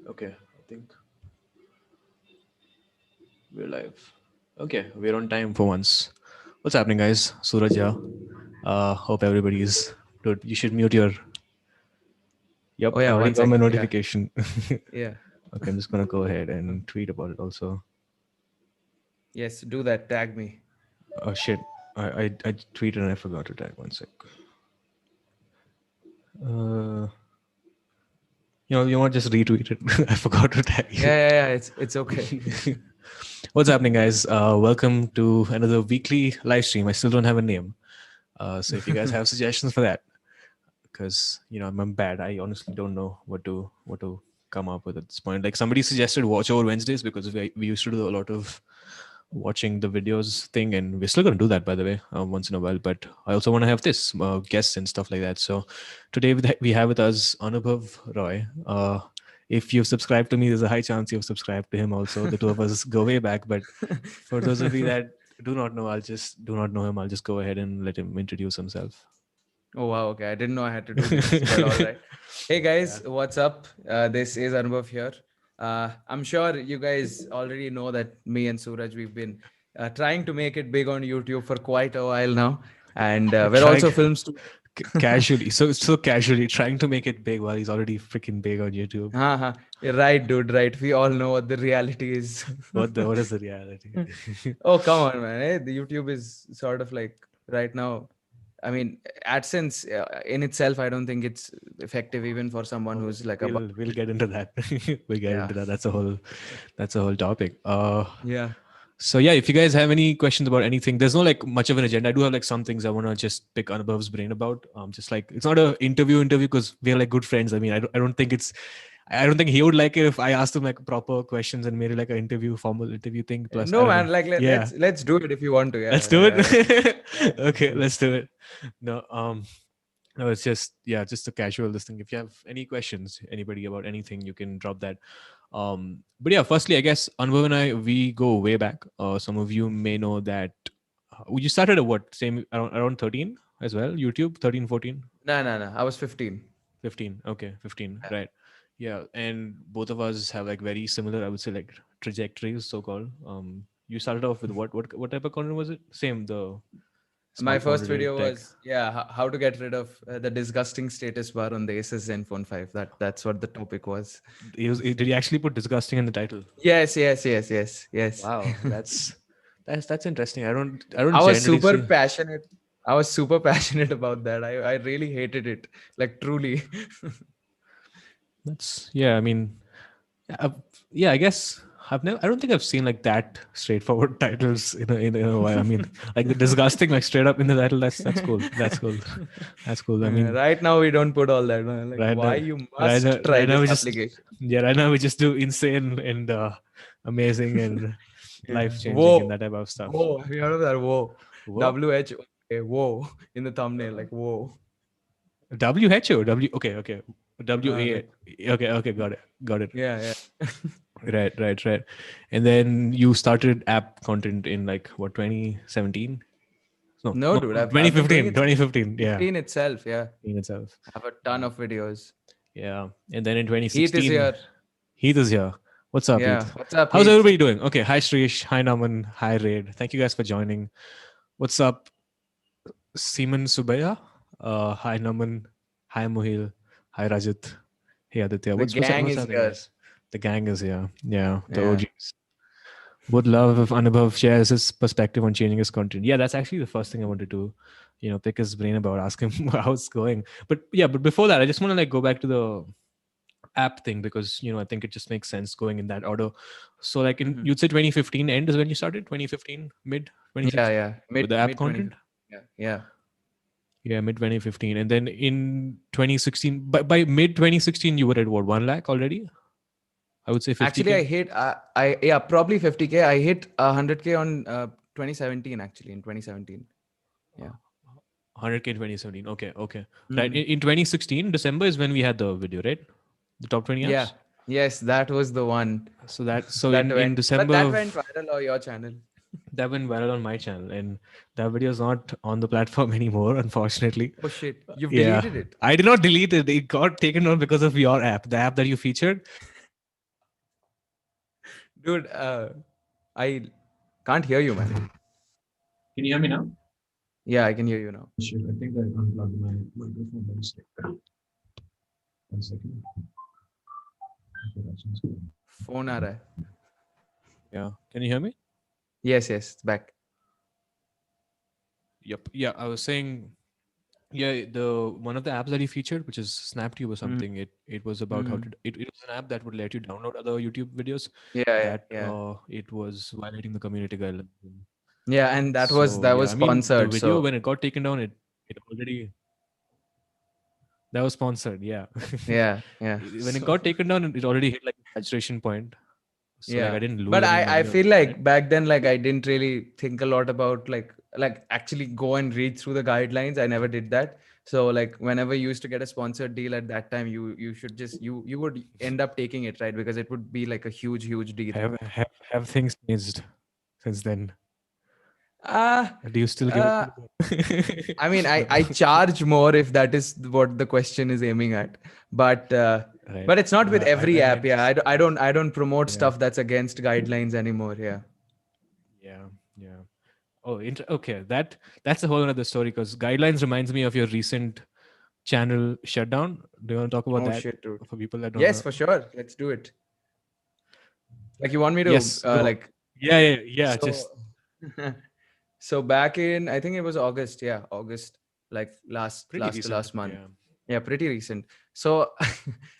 Okay, I think we're live. Okay, we're on time for once. What's happening, guys? Suraj here. Hope everybody is good. You should mute your. Oh Yep, I yeah, already one got my second. Yeah, notification. yeah. Okay, I'm just gonna go ahead and tweet about it also. Yes, do that. Tag me. Oh shit, I tweeted and I forgot to tag. One sec. Uh, you want to just retweet it? I forgot to tag Yeah, you. yeah, yeah. It's okay. What's happening, guys? Welcome to another weekly live stream. I still don't have a name. So if you guys have suggestions for that, because I'm bad. I honestly don't know what to come up with at this point. Like somebody suggested watch over Wednesdays because we used to do a lot of watching the videos thing, and we're still going to do that, by the way, once in a while. But I also want to have this guests and stuff like that. So today we have with us Anubhav Roy. If you've subscribed to me, there's a high chance you've subscribed to him also. The two of us go way back. But for those of you that do not know him, I'll just go ahead and let him introduce himself. Oh wow, okay. I didn't know I had to do this, but all right. Hey Yeah. guys, what's up? This is Anubhav here. I'm sure you guys already know that me and Suraj we've been trying to make it big on YouTube for quite a while now, and we're Trying also film students. casually, so casually trying to make it big while he's already freaking big on YouTube. Haha, you're right, dude. Right. We all know what the reality is. What is the reality? Oh, come on, man. The YouTube is sort of like right now. I mean, AdSense in itself, I don't think it's effective even for someone Oh, who's like above. we'll get into that. We'll get Yeah. into that. That's a whole topic. Yeah. So yeah, if you guys have any questions about anything, there's no like much of an agenda. I do have like some things I want to just pick Anubhav's brain about. Just like it's not a interview because we're like good friends. I mean, I don't think he would like it if I asked him like proper questions and made it like an interview, formal interview thing. Plus, I No, don't know. man. Like Yeah, let's do it if you want to. let's Yeah. do Yeah. it. Yeah. Let's Okay, do it. let's do it. No, no, it's just yeah, just a casual listening. If you have any questions, anybody about anything, you can drop that. But yeah, firstly, I guess Anubhav and I we go way back. Some of you may know that you started at what same around 13 as well. YouTube 13, 14, No, no, no. I was 15. 15. Okay, 15. Yeah. Right. Yeah, and both of us have like very similar, I would say, like trajectories, so called. You started off with what type of content was it? Same, the My smartphone first related video tech. was how to get rid of the disgusting status bar on the Asus Zenfone 5. That's what the topic was. Did he actually put disgusting in the title? Yes, yes, yes, yes, yes. Wow, that's interesting. I don't I was generally super see. passionate. I was super passionate about that. I really hated it. Like truly. That's yeah. I mean, uh, yeah. I guess I've never. I don't think I've seen like that straightforward titles in a while. I mean, like the disgusting, like straight up in the title. That's cool. That's cool. That's cool. I mean, Right now we don't put all that. Like right why now, you right must now, try right now this we just application. yeah. Right now we just do insane and amazing and Yeah. life changing and Whoa. that type of stuff. Whoa. Have you heard of that? Whoa. Whoa. WH. Okay, whoa. In the thumbnail. Like whoa. WHO. W. Okay. Okay. WA. Like Okay. Okay. Got it. Got it. yeah, yeah. Right, right, right. And then you started app content in like what 2017? No, No, no, dude. no, I've been doing 2015. it since 2015. Yeah, 15 itself. Yeah. in itself. I have a ton of videos. Yeah. And then in Heath is 2016, here. Heath is here. What's up, Yeah. Heath? What's up, How's Heath? everybody doing? Okay. Hi, Shrish. Hi, Naman. Hi, Raid. Thank you guys for joining. What's up, Seaman Subaya? Hi, Naman. Hi, Mohil. Hi, Rajat. Hey, Aditya. The gang What's is happening, here. guys? The gang is here. Yeah, the Yeah. OGs. Would love if Anubhav shares his perspective on changing his content. Yeah, that's actually the first thing I wanted to, pick his brain about, ask him how it's going. But yeah, but before that, I just want to like go back to the app thing because I think it just makes sense going in that order. So like in Mhm. you'd say 2015 end is when you started, 2015 mid Yeah, 2016 yeah. with the app Mid content. 2015. Yeah. Yeah. Yeah, mid 2015, and then in 2016, by mid 2016, you were at what 1 lakh already. I would say Actually, 50K. I yeah, probably 50K. I hit 100K on 2017 actually in 2017. Yeah. 100K 2017. Okay, okay. Right. Mhm. In 2016, December is when we had the video, right? The top 20 Yeah. apps. Yes, that was the one So that in went, but December that went of viral on your channel. that went viral on my channel, and that video is not on the platform anymore, unfortunately. Oh shit, you've Yeah, deleted it. I did not delete it. It got taken down because of your app, the app that you featured. Dude, I can't hear you, man. Can you hear me now? Yeah, I can hear you now. Shit, I think I unplugged my microphone by mistake. 1 second. Okay, that's what's going on. Phone aa raha hai. Yeah. Can you hear me? Yes, yes, it's back. Yep. Yeah, I was saying. Yeah, the one of the apps that he featured, which is SnapTube or Mm. something, it was about how Mm. to. It was an app that would let you download other YouTube videos. Yeah, yeah, That yeah. it was violating the community guidelines. Yeah, and So that yeah, was I mean the sponsored. video So when it got taken down, it already that was sponsored. Yeah, yeah, yeah. When it So got taken down, it already hit like a saturation point. So like I yeah, didn't lose but any I money feel on it. like back then, like, I didn't really think a lot about like actually go and read through the guidelines. I never did that. So like whenever you used to get a sponsored deal at that time, you should just you would end up taking it, right? Because it would be like a huge deal. Have things changed since then? Uh, Do you still give it? uh I mean, No. I charge more if that is what the question is aiming at, but Right. but it's not with No, every I app. meant Yeah, just I don't promote yeah, stuff that's against guidelines anymore. Yeah. yeah, yeah. Oh, okay. That's a whole other story because guidelines reminds me of your recent channel shutdown. Do you want to talk about Oh that shit, dude. for people that don't Yes, know? for sure. Let's do it. Like you want me to Yes, go. like Yeah. so Just so back in, I think it was August. Yeah, August, like pretty last to recent. last month. Yeah. Yeah, pretty recent. So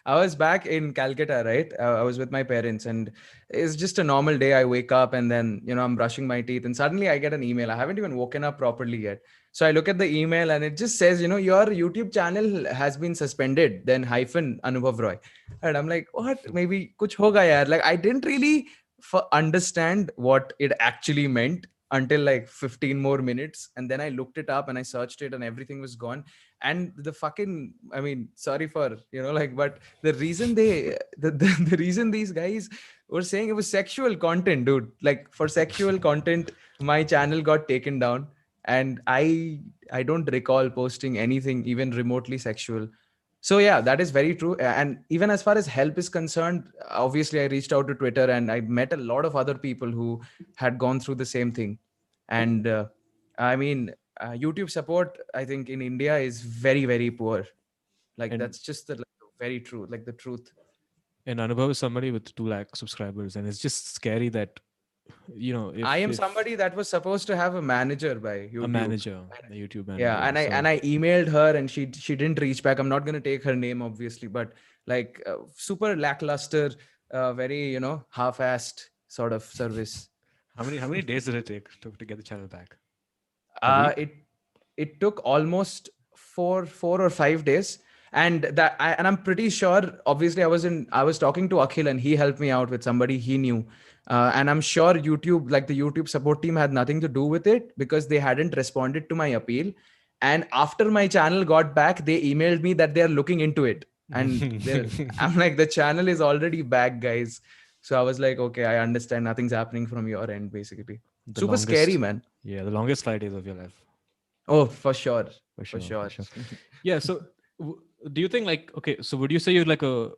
I was back in Calcutta, right? I was with my parents, and it's just a normal day. I wake up and then, I'm brushing my teeth, and suddenly I get an email. I haven't even woken up properly yet. So I look at the email, and it just says, your YouTube channel has been suspended, then hyphen Anubhav Roy. And I'm like, what? Maybe kuch hoga yaar. Like, I didn't really understand what it actually meant until like 15 more minutes, and then I looked it up and I searched it and everything was gone. And the fucking, I mean, sorry for, like, but the reason the reason these guys were saying it was sexual content, dude. Like, for sexual content, my channel got taken down, and I don't recall posting anything even remotely sexual. So yeah, that is very true. And even as far as help is concerned, obviously I reached out to Twitter, and I met a lot of other people who had gone through the same thing. And I mean, YouTube support, I think, in India is very poor. Like, And that's just the, like, very true, like the truth. and Anubhav is somebody with 2 lakh subscribers, and it's just scary that I am if somebody that was supposed to have a manager by a YouTube. manager, a YouTube Yeah, manager. and So I emailed her, and she didn't reach back. I'm not going to take her name, obviously, but like, super lackluster, very, half-assed sort of service. how many days did it take to get the channel back? A uh week? it it took almost 4 or 5 days. And and I'm pretty sure, obviously, I was talking to Akhil, and he helped me out with somebody he knew. And I'm sure YouTube, like the YouTube support team, had nothing to do with it, because they hadn't responded to my appeal. And after my channel got back, they emailed me that they're looking into it. And I'm like, the channel is already back, guys. So I was like, okay, I understand, nothing's happening from your end, basically. The Super scary, longest, man. yeah, the longest 5 days of your life, Oh, for sure. for For sure, for sure. sure. Yeah. So, do you think like okay? So, would you say you're like a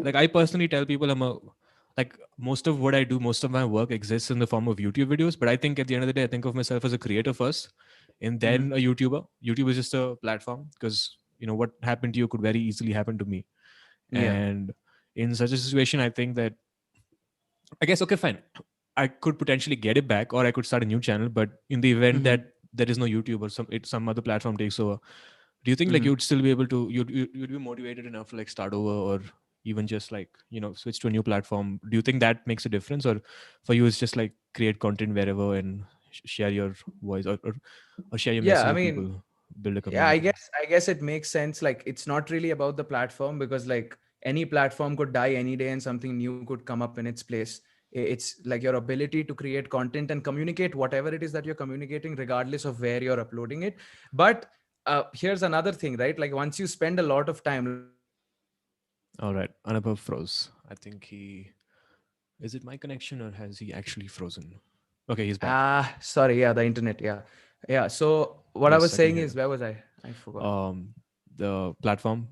like I personally tell people I'm a like most of what I do, most of my work exists in the form of YouTube videos. But I think at the end of the day, I think of myself as a creator first, and Mhm. then a YouTuber. YouTube is just a platform because what happened to you could very easily happen to me, Yeah. and in such a situation, I think that I guess okay, fine. I could potentially get it back, or I could start a new channel. But in the event Mhm. that there is no YouTube or some other platform takes over, do you think like Mhm. you'd still be able to you'd be motivated enough to like start over, or even just like switch to a new platform? Do you think that makes a difference, or for you it's just like create content wherever and share your voice, or share your Yeah, message I with mean, people, build a yeah, community? I guess it makes sense. Like, it's not really about the platform, because like any platform could die any day and something new could come up in its place. It's like your ability to create content and communicate whatever it is that you're communicating, regardless of where you're uploading it. But here's another thing, right? Like, once you spend a lot of time, like, once you spend a lot of time All right, creating Anubhav content, froze. I think he is it my connection or has he actually frozen? Okay, he's back. sorry, yeah, the internet, yeah. Yeah, so what I Yes, was I can saying hear is, you. where was I forgot. The platform.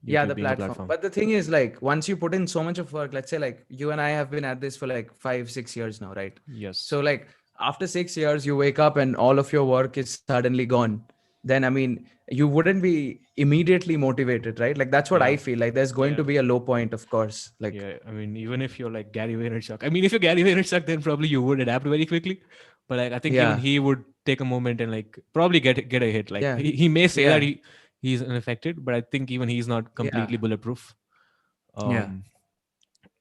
Yeah, the YouTube being a platform. platform. But the thing is, like, once you put in so much of work, let's say, like, you and I have been at this for like 5 6 years now, right? Yes. So like after 6 years you wake up and all of your work is suddenly gone, then I mean, you wouldn't be immediately motivated, right? Like that's what I Yeah. feel. Like there's going to Yeah. be a low point, of course. Like, Yeah. I mean, even if you're like Gary Vaynerchuk, I mean, if you're Gary Vaynerchuk, then probably you would adapt very quickly. But like, I think even yeah, he would take a moment and like probably get a hit. Like yeah, he may say that yeah, he's unaffected, but I think even he's not yeah, completely bulletproof. yeah. Um,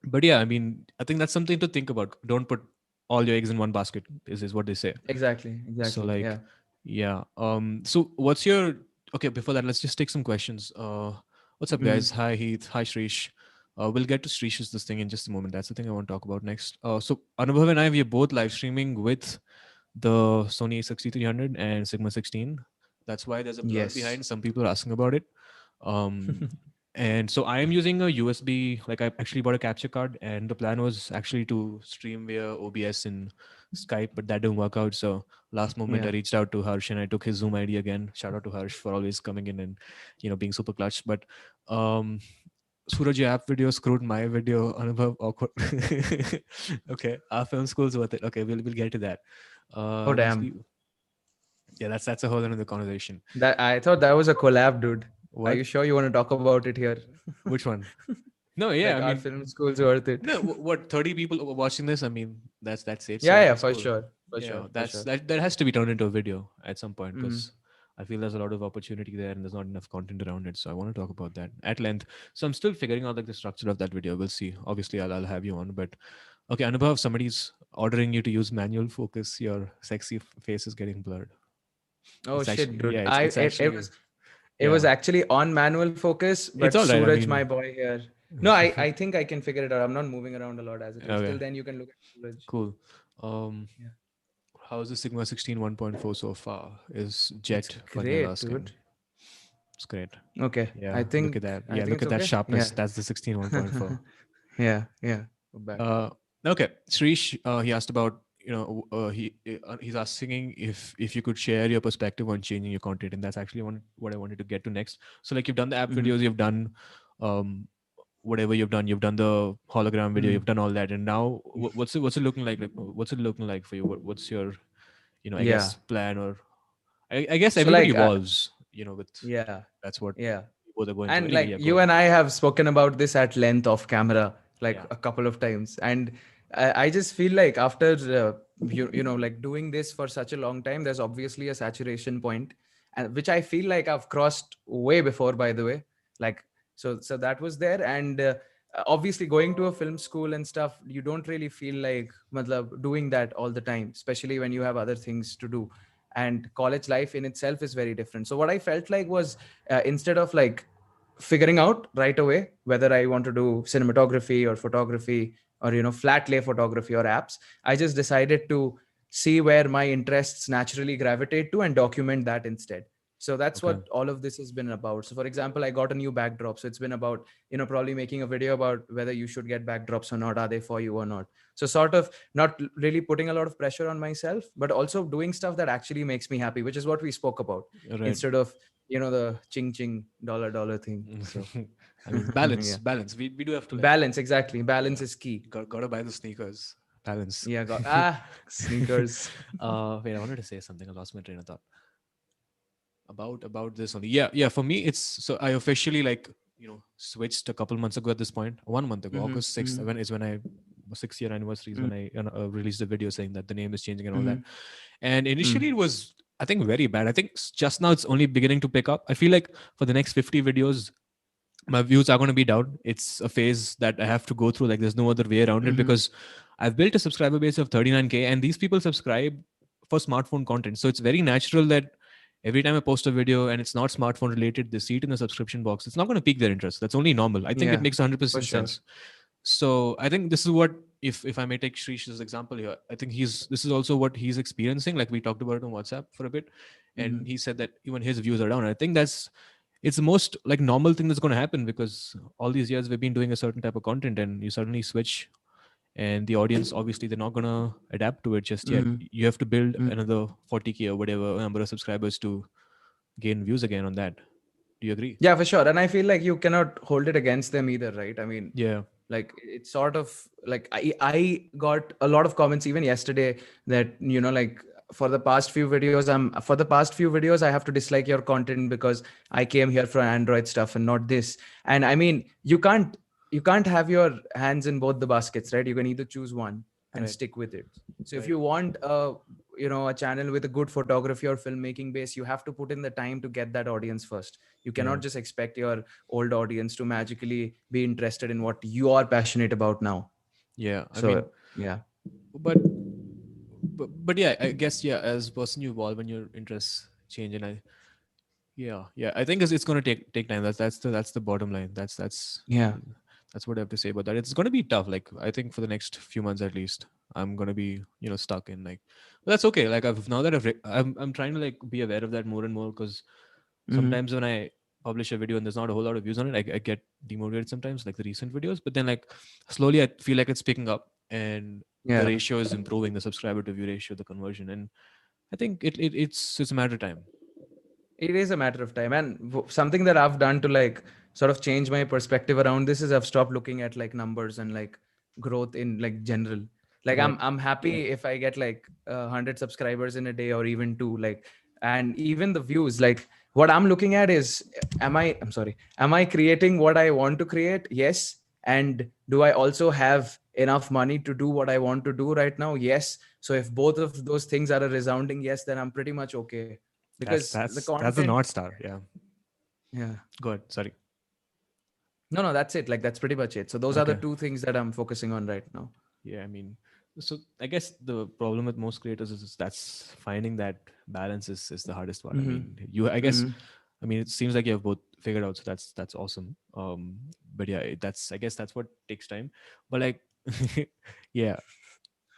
but yeah, I mean, I think that's something to think about. Don't put all your eggs in one basket. Is what they say. Exactly, So exactly. like, Yeah. yeah. So what's your okay? Before that, let's just take some questions. What's up, guys? Mhm. Hi Heath. Hi Shrish. We'll get to Shrish's this thing in just a moment. That's the thing I want to talk about next. So Anubhav and I, we are both live streaming with the Sony 6300 and Sigma 16. That's why there's a blur Yes. behind. Some people are asking about it. Um, and so I am using a USB. Like I actually bought a capture card, and the plan was actually to stream via OBS and Skype, but that didn't work out. So last moment, I Yeah. reached out to Harsh and I took his Zoom ID again. Shout out to Harsh for always coming in and being super clutch. But um, Suraj, your app video screwed my video. Anubhav, awkward. Okay, our film school's worth it. Okay, we'll get to that. Oh These damn. people, yeah, that's a whole another conversation. That I thought that was a collab, dude. Are What? you sure you want to talk about it here? Which one? No, yeah, Like I our mean, film school's worth it. no, what 30 people watching this? I mean, that's it. Yeah, So yeah, it's for cool. sure. For sure. Yeah, For that's sure. that has to be turned into a video at some point Mm. because I feel there's a lot of opportunity there and there's not enough content around it. So I want to talk about that at length. So I'm still figuring out like the structure of that video. We'll see. Obviously, I'll have you on, but okay, Anubhav, somebody's ordering you to use manual focus. Your sexy face is getting blurred. Oh It's shit, actually dude. it's It actually was yeah. actually on manual focus, It's but all right. I Suraj, mean, my boy here. No, I think I can figure it out. I'm not moving around a lot as it is. okay, Till then you can look at Suraj. cool. Um, Yeah. how's the Sigma 16 1.4 so far? Is It's Jet Vanilla great, asking? dude. It's great. Okay. Yeah, look at that. I Yeah, think look it's at that okay. Yeah. sharpness. That's the 16 1.4. Yeah, yeah. Go back. Uh, okay, Srish, he asked about he's asking if you could share your perspective on changing your content, and that's actually what I wanted to get to next. So like you've done the app Mm-hmm. videos, you've done whatever you've done the hologram video, you've Mm. done all that, and now what's it looking like? Like what's it looking like for you? What's your I Yeah. guess plan or I guess So everybody like evolves, with yeah. that's what Yeah. both are going through. And Anyway, like yeah, go you ahead. and I have spoken about this at length off camera, like Yeah. a couple of times. And I just feel like after, like doing this for such a long time, there's obviously a saturation point, and which I feel like I've crossed way before, by the way. Like, so that was there. And obviously going to a film school and stuff, you don't really feel like matlab, doing that all the time, especially when you have other things to do. And college life in itself is very different. So what I felt like was, instead of like figuring out right away whether I want to do cinematography or photography or flat lay photography or apps, I just decided to see where my interests naturally gravitate to and document that instead. So that's Okay. what all of this has been about. So for example, I got a new backdrop, so it's been about probably making a video about whether you should get backdrops or not, are they for you or not. So sort of not really putting a lot of pressure on myself, but also doing stuff that actually makes me happy, which is what we spoke about, Right. instead of the ching ching dollar thing. So I mean, balance, yeah, balance. We do have to like, balance, exactly, balance yeah, is key. gotta buy the sneakers. Balance. Yeah, got sneakers. Wait, I wanted to say something. I lost my train of thought about this only. Yeah, yeah. For me, it's so I officially like switched a couple months ago. At this point, 1 month ago, Mm-hmm, August 6th, mm-hmm, when I 6 year anniversary is when I released a video saying that the name is changing and all that. mm-hmm, And mm-hmm. initially, it was I think very bad. I think just now it's only beginning to pick up. I feel like for the next 50 videos, my views are going to be down. It's a phase that I have to go through. Like there's no other way around it Mm-hmm. because I've built a subscriber base of 39K and these people subscribe for smartphone content. So it's very natural that every time I post a video and it's not smartphone related, they see it in the subscription box. It's not going to pique their interest. That's only normal. I think it Yeah, makes for 100% sure. sense. So I think this is what, if I may take Shrish's example here, I think this is also what he's experiencing. Like we talked about it on WhatsApp for a bit, Mm-hmm. and he said that even his views are down. I think it's the most like normal thing that's going to happen because all these years we've been doing a certain type of content, and you suddenly switch, and the audience obviously they're not going to adapt to it just yet. Mm-hmm. You have to build Mm-hmm. another 40K or whatever number of subscribers to gain views again on that. Do you agree? Yeah, for sure. And I feel like you cannot hold it against them either, right? I mean, Yeah. like it's sort of like I got a lot of comments even yesterday that, like for the past few videos I have to dislike your content because I came here for Android stuff and not this. And I mean, you can't have your hands in both the baskets, right? You can either choose one and Right. stick with it. So if Right. you want a channel with a good photography or filmmaking base, you have to put in the time to get that audience first. You Yeah. cannot just expect your old audience to magically be interested in what you are passionate about now. Yeah. I So mean, yeah. but but yeah, I guess yeah, as a person you evolve and your interests change, and I yeah, yeah, I think it's gonna take time. That's the bottom line. Yeah. That's what I have to say about that. It's gonna be tough. Like I think for the next few months at least, I'm gonna be stuck in like. But that's okay. Like I've now that I'm trying to like be aware of that more and more because Mm-hmm. sometimes when I publish a video and there's not a whole lot of views on it, I get demotivated sometimes, like the recent videos. But then like slowly I feel like it's picking up and the Yeah. ratio is improving, the subscriber to view ratio, the conversion, and I think it's a matter of time. It is a matter of time. And something that I've done to like sort of change my perspective around this is I've stopped looking at like numbers and like growth in like general. Like Right. I'm happy if I get like 100 subscribers in a day or even two. Like, and even the views. Like what I'm looking at is, am I creating what I want to create? Yes. And do I also have enough money to do what I want to do right now? Yes. So if both of those things are a resounding yes, then I'm pretty much okay, That's because the that's that's the content. North Star. Yeah. Yeah. Go ahead. Sorry. No, that's it. Like that's pretty much it. So those are the Okay. two things that I'm focusing on right now. Yeah, I mean, so I guess the problem with most creators is that's finding that balance is the hardest part. I Mm-hmm. mean, Mm-hmm. I mean, it seems like you have both figured out, so that's awesome. But yeah, I guess that's what takes time. But like, yeah,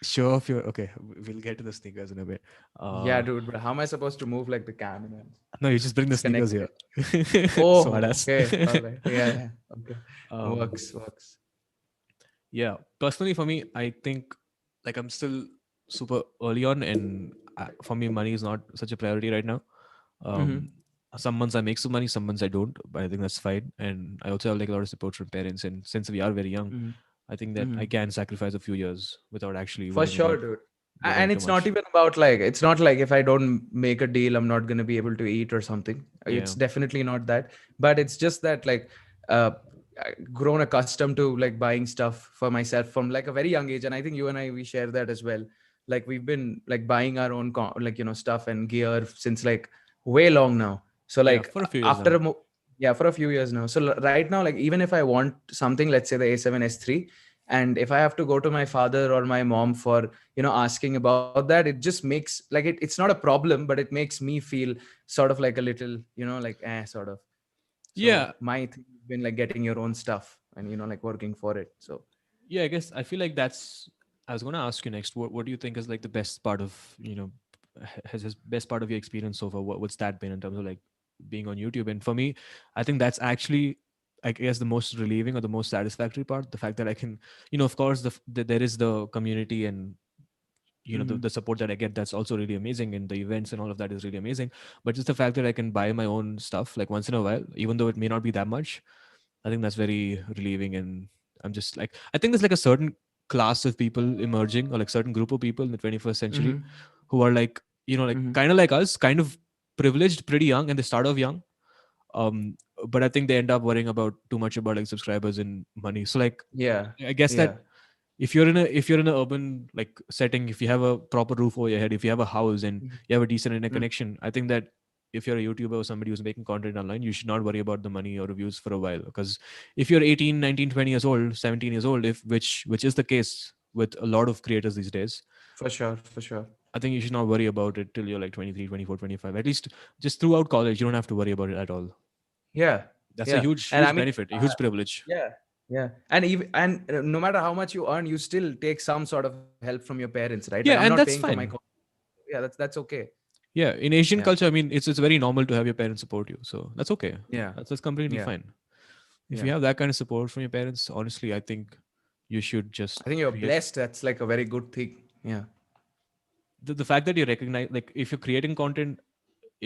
show off your. Okay, we'll get to the sneakers in a bit. Yeah, Uh, dude. But how am I supposed to move like the camera? no, you just bring the It's sneakers here. connected. Oh, Smartass. okay. All right. Yeah, yeah. Okay. um, Works. yeah, personally for me, I think like I'm still super early on, and for me, money is not such a priority right now. Mm-hmm. Um, some months I make some money, some months I don't, but I think that's fine. And I also have like a lot of support from parents, and since we are very young, Mm-hmm. I think that I Mm-hmm. can sacrifice a few years without actually For worrying sure, about dude. worrying And too it's not much. even about like, it's not like if I don't make a deal, I'm not going to be able to eat or something. It's Yeah, definitely not that. But it's just that like, uh, I grown accustomed to like buying stuff for myself from like a very young age. And I think you and I, we share that as well. Like we've been like buying our own, like, stuff and gear since like way long now. So yeah, like for a few years after now. yeah, for a few years now. So right now, like even if I want something, let's say the A7 S3, and if I have to go to my father or my mom for asking about that, it just makes like it's not a problem, but it makes me feel sort of like a little like sort of. So Yeah, my thing has been like getting your own stuff and like working for it. So yeah, I guess I feel like that's. I was going to ask you next. What do you think is like the best part of has best part of your experience so far? What's that been in terms of like being on YouTube? And for me, I think that's actually, I guess, the most relieving or the most satisfactory part. The fact that I can, of course, there is the community and mm-hmm. the support that I get. That's also really amazing, and the events and all of that is really amazing. But just the fact that I can buy my own stuff like once in a while, even though it may not be that much, I think that's very relieving. And I'm just like, I think there's like a certain class of people emerging, or like certain group of people in the 21st century Mm-hmm. who are like, like Mm-hmm. kind of like us, kind of privileged pretty young, and they start off young. Um, but I think they end up worrying about too much about like subscribers and money. So like, Yeah, I guess yeah. that if you're in an urban like setting, if you have a proper roof over your head, if you have a house and Mm-hmm. you have a decent internet connection, I think that if you're a YouTuber or somebody who's making content online, you should not worry about the money or reviews for a while. Because if you're 18, 19, 20 years old, 17 years old, if which is the case with a lot of creators these days, For sure, for sure. I think you should not worry about it till you're like 23, 24, 25. At least just throughout college, you don't have to worry about it at all. Yeah, That's a yeah. huge, And I huge mean, benefit, a huge privilege. yeah, yeah. And even no matter how much you earn, you still take some sort of help from your parents, right? Like I'm Yeah, not and paying that's for my fine. yeah, that's okay. Yeah, in Asian Yeah, culture, I mean, it's very normal to have your parents support you, so that's okay. yeah, That's completely yeah, fine. If you yeah. have that kind of support from your parents, honestly, I think you should I just think you're create blessed. That's like a very good thing. Yeah. the fact that you recognize, like, if you're creating content,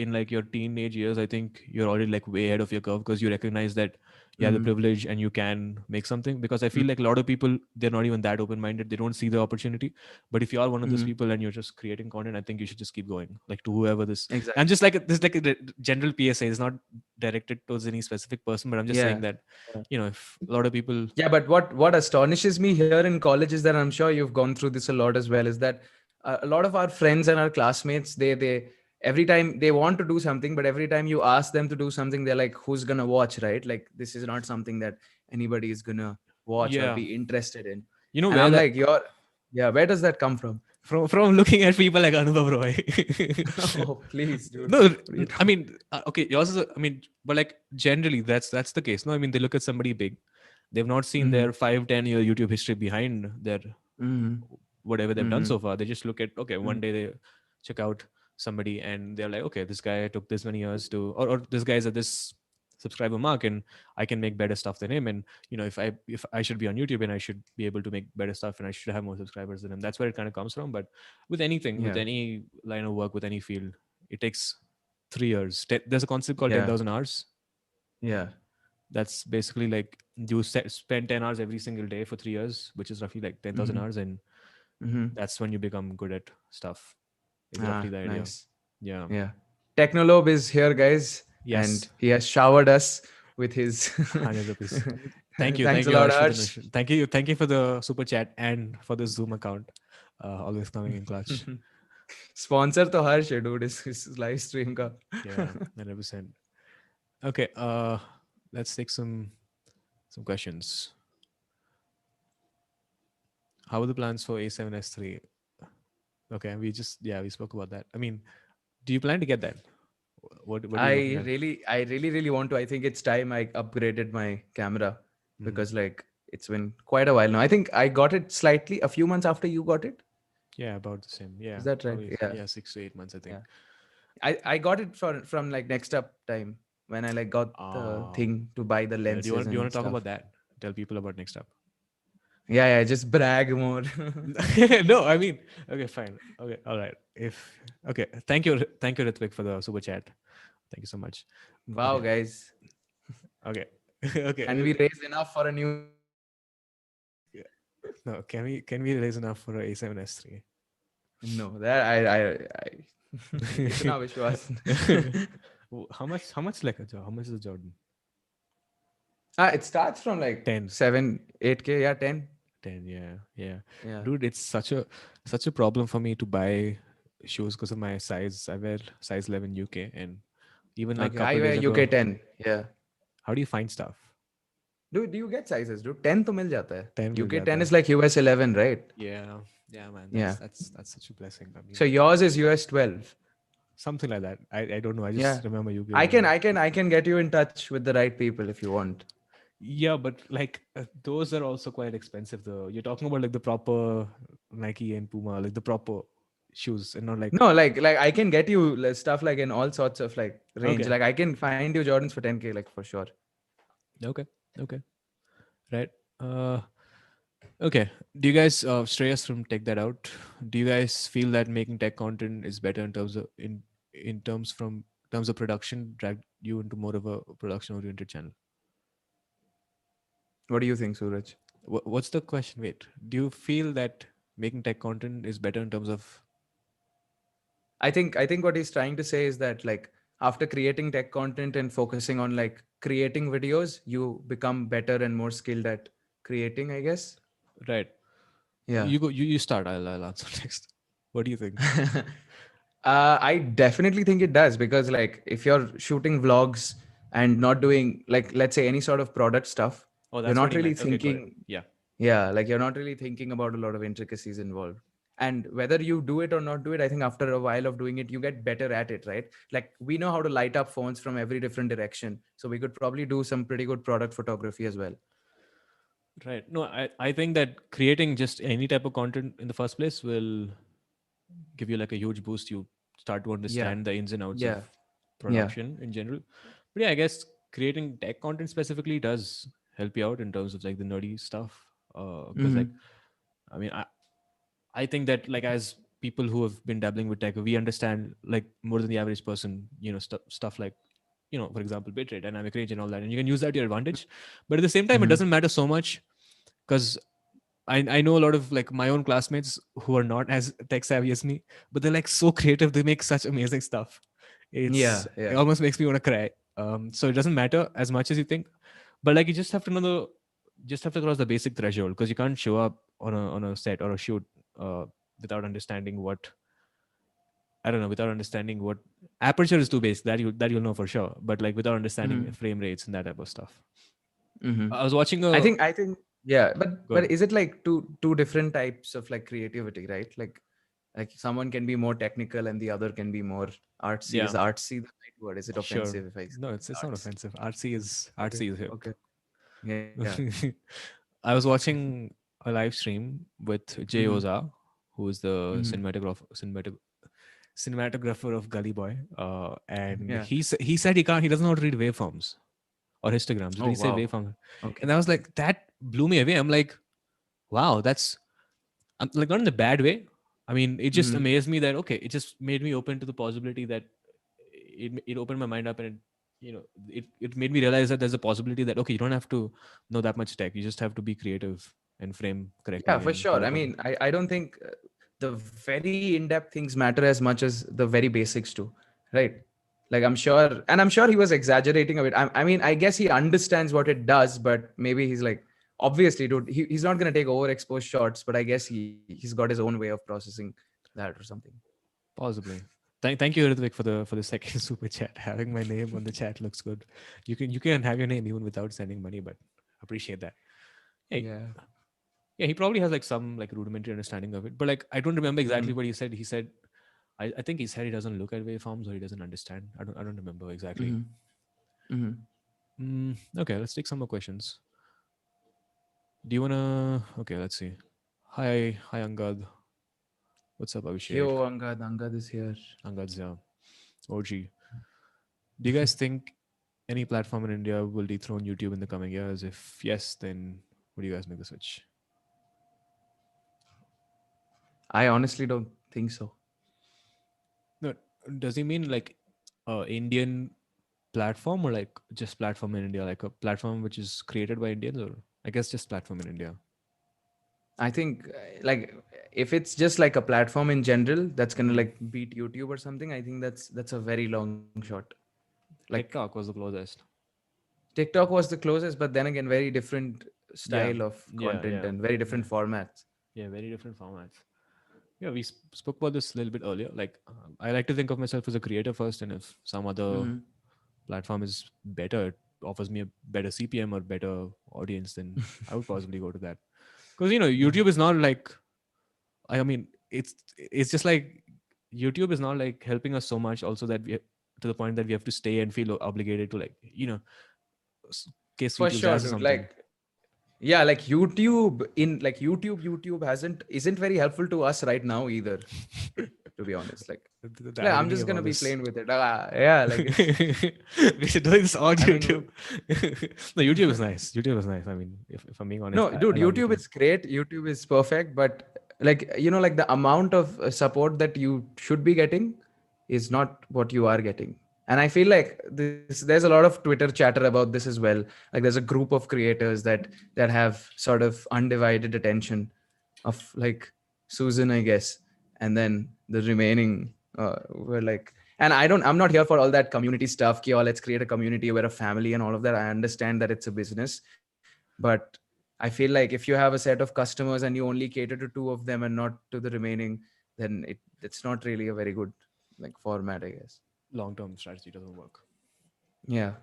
in like your teenage years, I think you're already like way ahead of your curve because you recognize that you have the Mm, privilege and you can make something. Because I mm, feel like a lot of people, they're not even that open minded. They don't see the opportunity. But if you are one of those mm. people and you're just creating content, I think you should just keep going. Like to whoever this, and Exactly. just like this, like a general PSA is not directed towards any specific person, but I'm just saying Yeah. that, Yeah. if a lot of people, Yeah, but what astonishes me here in college is that I'm sure you've gone through this a lot as well. Is that a lot of our friends and our classmates, they every time they want to do something, but every time you ask them to do something, they're like, "Who's gonna watch?" Right? Like this is not something that anybody is gonna watch or yeah, be interested in. And where I'm that like, "You're, yeah. Where does that come from?" from looking at people like Anubhav Roy. Oh, please, dude. No, What are you I talking? mean, okay, yours is. I mean, but like generally, that's the case. No, I mean, they look at somebody big. They've not seen Mm-hmm. their 5-10 year YouTube history behind their Mm-hmm. whatever they've done Mm-hmm. so far. They just look at, okay, one day they check out somebody and they're like, okay, this guy took this many years to, or this guy's at this subscriber mark and I can make better stuff than him. And if I should be on YouTube and I should be able to make better stuff and I should have more subscribers than him. That's where it kind of comes from. But with anything, with Yeah. any line of work, with any field, it takes 3 years. There's a concept called Yeah. 10,000 hours. Yeah. That's basically like you spend 10 hours every single day for 3 years, which is roughly like 10,000 Mm-hmm. hours. And Mm-hmm. that's when you become good at stuff, is roughly Ah, the idea. nice. Yeah. Yeah. Technolobe is here, guys, and Yes. he has showered us with his. 100 rupees. Thank you. Thanks Thank a you, lot, Harsh, for the Harsh. donation. Thank you. Thank you for the super chat and for the Zoom account. Always coming in clutch. Sponsor to Harsh, hai, dude, is live stream ka. Yeah, 100%. Okay. Let's take some questions. How are the plans for A7S3? Okay, we spoke about that. I mean, do you plan to get that? What are you looking at? I really want to. I think it's time I upgraded my camera Hmm. because like it's been quite a while now. I think I got it slightly a few months after you got it. Yeah, about the same. Yeah, Is that right? probably Yeah. yeah, 6 to 8 months, I think. Yeah. I got it from like next up time when I like got the Ah, thing to buy the yeah. Do you lenses want do you and want to talk stuff. about that? Tell people about next up. Yeah, just brag more. No, I mean, okay, fine. Okay, all right. If okay, thank you, Ritvik, for the super chat. Thank you so much. Wow, Okay, guys. okay, Can okay. we raise enough for a new Yeah. No, can we raise enough for a A7S3? No, that I itna vishwas. How much like a job? How much is a Jordan? It starts from like 10. 7, 8K, yeah, 10. 10, yeah, yeah. Yeah. Dude, it's such a problem for me to buy shoes because of my size. I wear size 11 UK, and even like Okay, couple I days wear UK ago, 10. Yeah. how do you find stuff? Dude, do you get sizes, dude? 10 to mil jata hai. 10 mil UK jata 10 hai. is like US 11, right? Yeah, yeah, man. That's Yeah. that's that's such a blessing. I So mean, yours is US 12. something like that. I don't know. I just Yeah. remember you I giving can me. I can I can get you in touch with the right people if you want. Yeah, but like those are also quite expensive though. You're talking about like the proper Nike and Puma, like the proper shoes, and not like No, like I can get you stuff like in all sorts of like range. okay, Like I can find you Jordans for 10K like for sure. okay, okay, right. Okay. Do you guys stray us from take that out? Do you guys feel that making tech content is better in terms of in terms of production, drag you into more of a production oriented channel? What do you think, Suraj? What's the question? Wait, do you feel that making tech content is better in terms of I think what he's trying to say is that like after creating tech content and focusing on like creating videos, you become better and more skilled at creating, I guess. right? Yeah. You go. You start. I'll answer next. What do you think? I definitely think it does because like if you're shooting vlogs and not doing like let's say any sort of product stuff, Oh, you're that's what not he really meant. Okay, got it. thinking. Yeah. Yeah, like you're not really thinking about a lot of intricacies involved. And whether you do it or not do it, I think after a while of doing it, you get better at it, right? Like we know how to light up phones from every different direction. So we could probably do some pretty good product photography as well. Right. No, I think that creating just any type of content in the first place will give you like a huge boost. You start to Yeah. understand the ins and outs of Yeah. Yeah. production in general. But yeah, I guess creating tech content specifically does help you out in terms of like the nerdy stuff. Because like Hmm. I mean I think that like as people who have been dabbling with tech, we understand like more than the average person, stuff like, for example, bitrate, dynamic range, and all that, and you can use that to your advantage. But at the same time, it Mm-hmm. doesn't matter so much because I know a lot of like my own classmates who are not as tech savvy as me, but they're like so creative. They make such amazing stuff. Yeah, It yeah. almost makes me want to cry. So it doesn't matter as much as you think, but like you just have to know just have to cross the basic threshold because you can't show up on a set or a shoot uh, without understanding what I don't know, without understanding what aperture is too basic that you'll know for sure, but like without understanding Mm-hmm. frame rates and that type of stuff. Mm-hmm. I was watching a I think yeah, but good. is it like two different types of like creativity, right? Like someone can be more technical and the other can be more artsy. Is Yeah, artsy the right word? Is it sure. offensive if I say No, it's not artsy? offensive. Okay, Artsy is hip. okay. Yeah. I was watching a live stream with Jay Mm-hmm. Oza, who is the Mm-hmm. cinematographer of Gully Boy, and Yeah. he said he doesn't know how to read waveforms or histograms. Did Oh he say wow. waveform? Okay. And I was like, that blew me away. I'm like, wow, that's like not in a bad way. I mean, it just Mm-hmm. amazed me that okay, it just made me open to the possibility that it opened my mind up and it made me realize that there's a possibility that okay, you don't have to know that much tech. You just have to be creative and frame Yeah, correctly for and sure. color I correctly. mean, I don't think the very in-depth things matter as much as the very basics too, right? Like I'm sure he was exaggerating a bit. I mean, I guess he understands what it does, but maybe he's like, obviously, dude, he's not gonna take overexposed shots, but I guess he's got his own way of processing that or something. Possibly. Thank you, Ritvik, for the second super chat. Having my name on the chat looks good. You can have your name even without sending money, but appreciate that. Hey, Yeah. yeah, he probably has like some like rudimentary understanding of it, but like I don't remember exactly Mm-hmm. what he said. He said I think he said he doesn't look at waveforms or he doesn't understand. I don't remember exactly. Mm-hmm. Mm-hmm. Okay, let's take some more questions. Do you wanna? Okay, let's see. Hi, Angad. What's up, Abhishek? Yo, Angad is here. Angad's yeah, OG. Do you guys think any platform in India will dethrone YouTube in the coming years? If yes, then would you guys make the switch? I honestly don't think so. No, does he mean like Indian platform or like just platform in India, like a platform which is created by Indians, or I guess just platform in India? I think like if it's just like a platform in general that's gonna Hmm. like beat YouTube or something, I think that's a very long shot. Like TikTok was the closest. TikTok was the closest, but then again, very different Yeah, style of yeah, content yeah, and very yeah, different formats. yeah. Very different formats. Yeah, we spoke about this a little bit earlier. Like, I like to think of myself as a creator first, and if some other Mm-hmm. platform is better, it offers me a better CPM or better audience, then I would possibly go to that. Because Yeah. YouTube is not like I mean, it's just like YouTube is not like helping us so much. Also, that to the point that we have to stay and feel obligated to like kiss For YouTube's sure, ass or dude. something. Like yeah, like YouTube isn't very helpful to us right now either. To be honest, The like I'm irony just of all gonna be this. plain with it. Yeah, like it's. We should do this on I mean, YouTube. No, YouTube is nice. YouTube is nice. I mean, if I'm being honest, no, dude, I love YouTube YouTube. is great. YouTube is perfect, but like like the amount of support that you should be getting is not what you are getting. And I feel like there's a lot of Twitter chatter about this as well. Like there's a group of creators that have sort of undivided attention of like Susan, I guess, and then the remaining were like. And I'm not here for all that community stuff. Ki, oh, let's create a community, we're a family, and all of that. I understand that it's a business, but I feel like if you have a set of customers and you only cater to two of them and not to the remaining, then it's not really a very good like format, I guess. Long term strategy doesn't work. Yeah.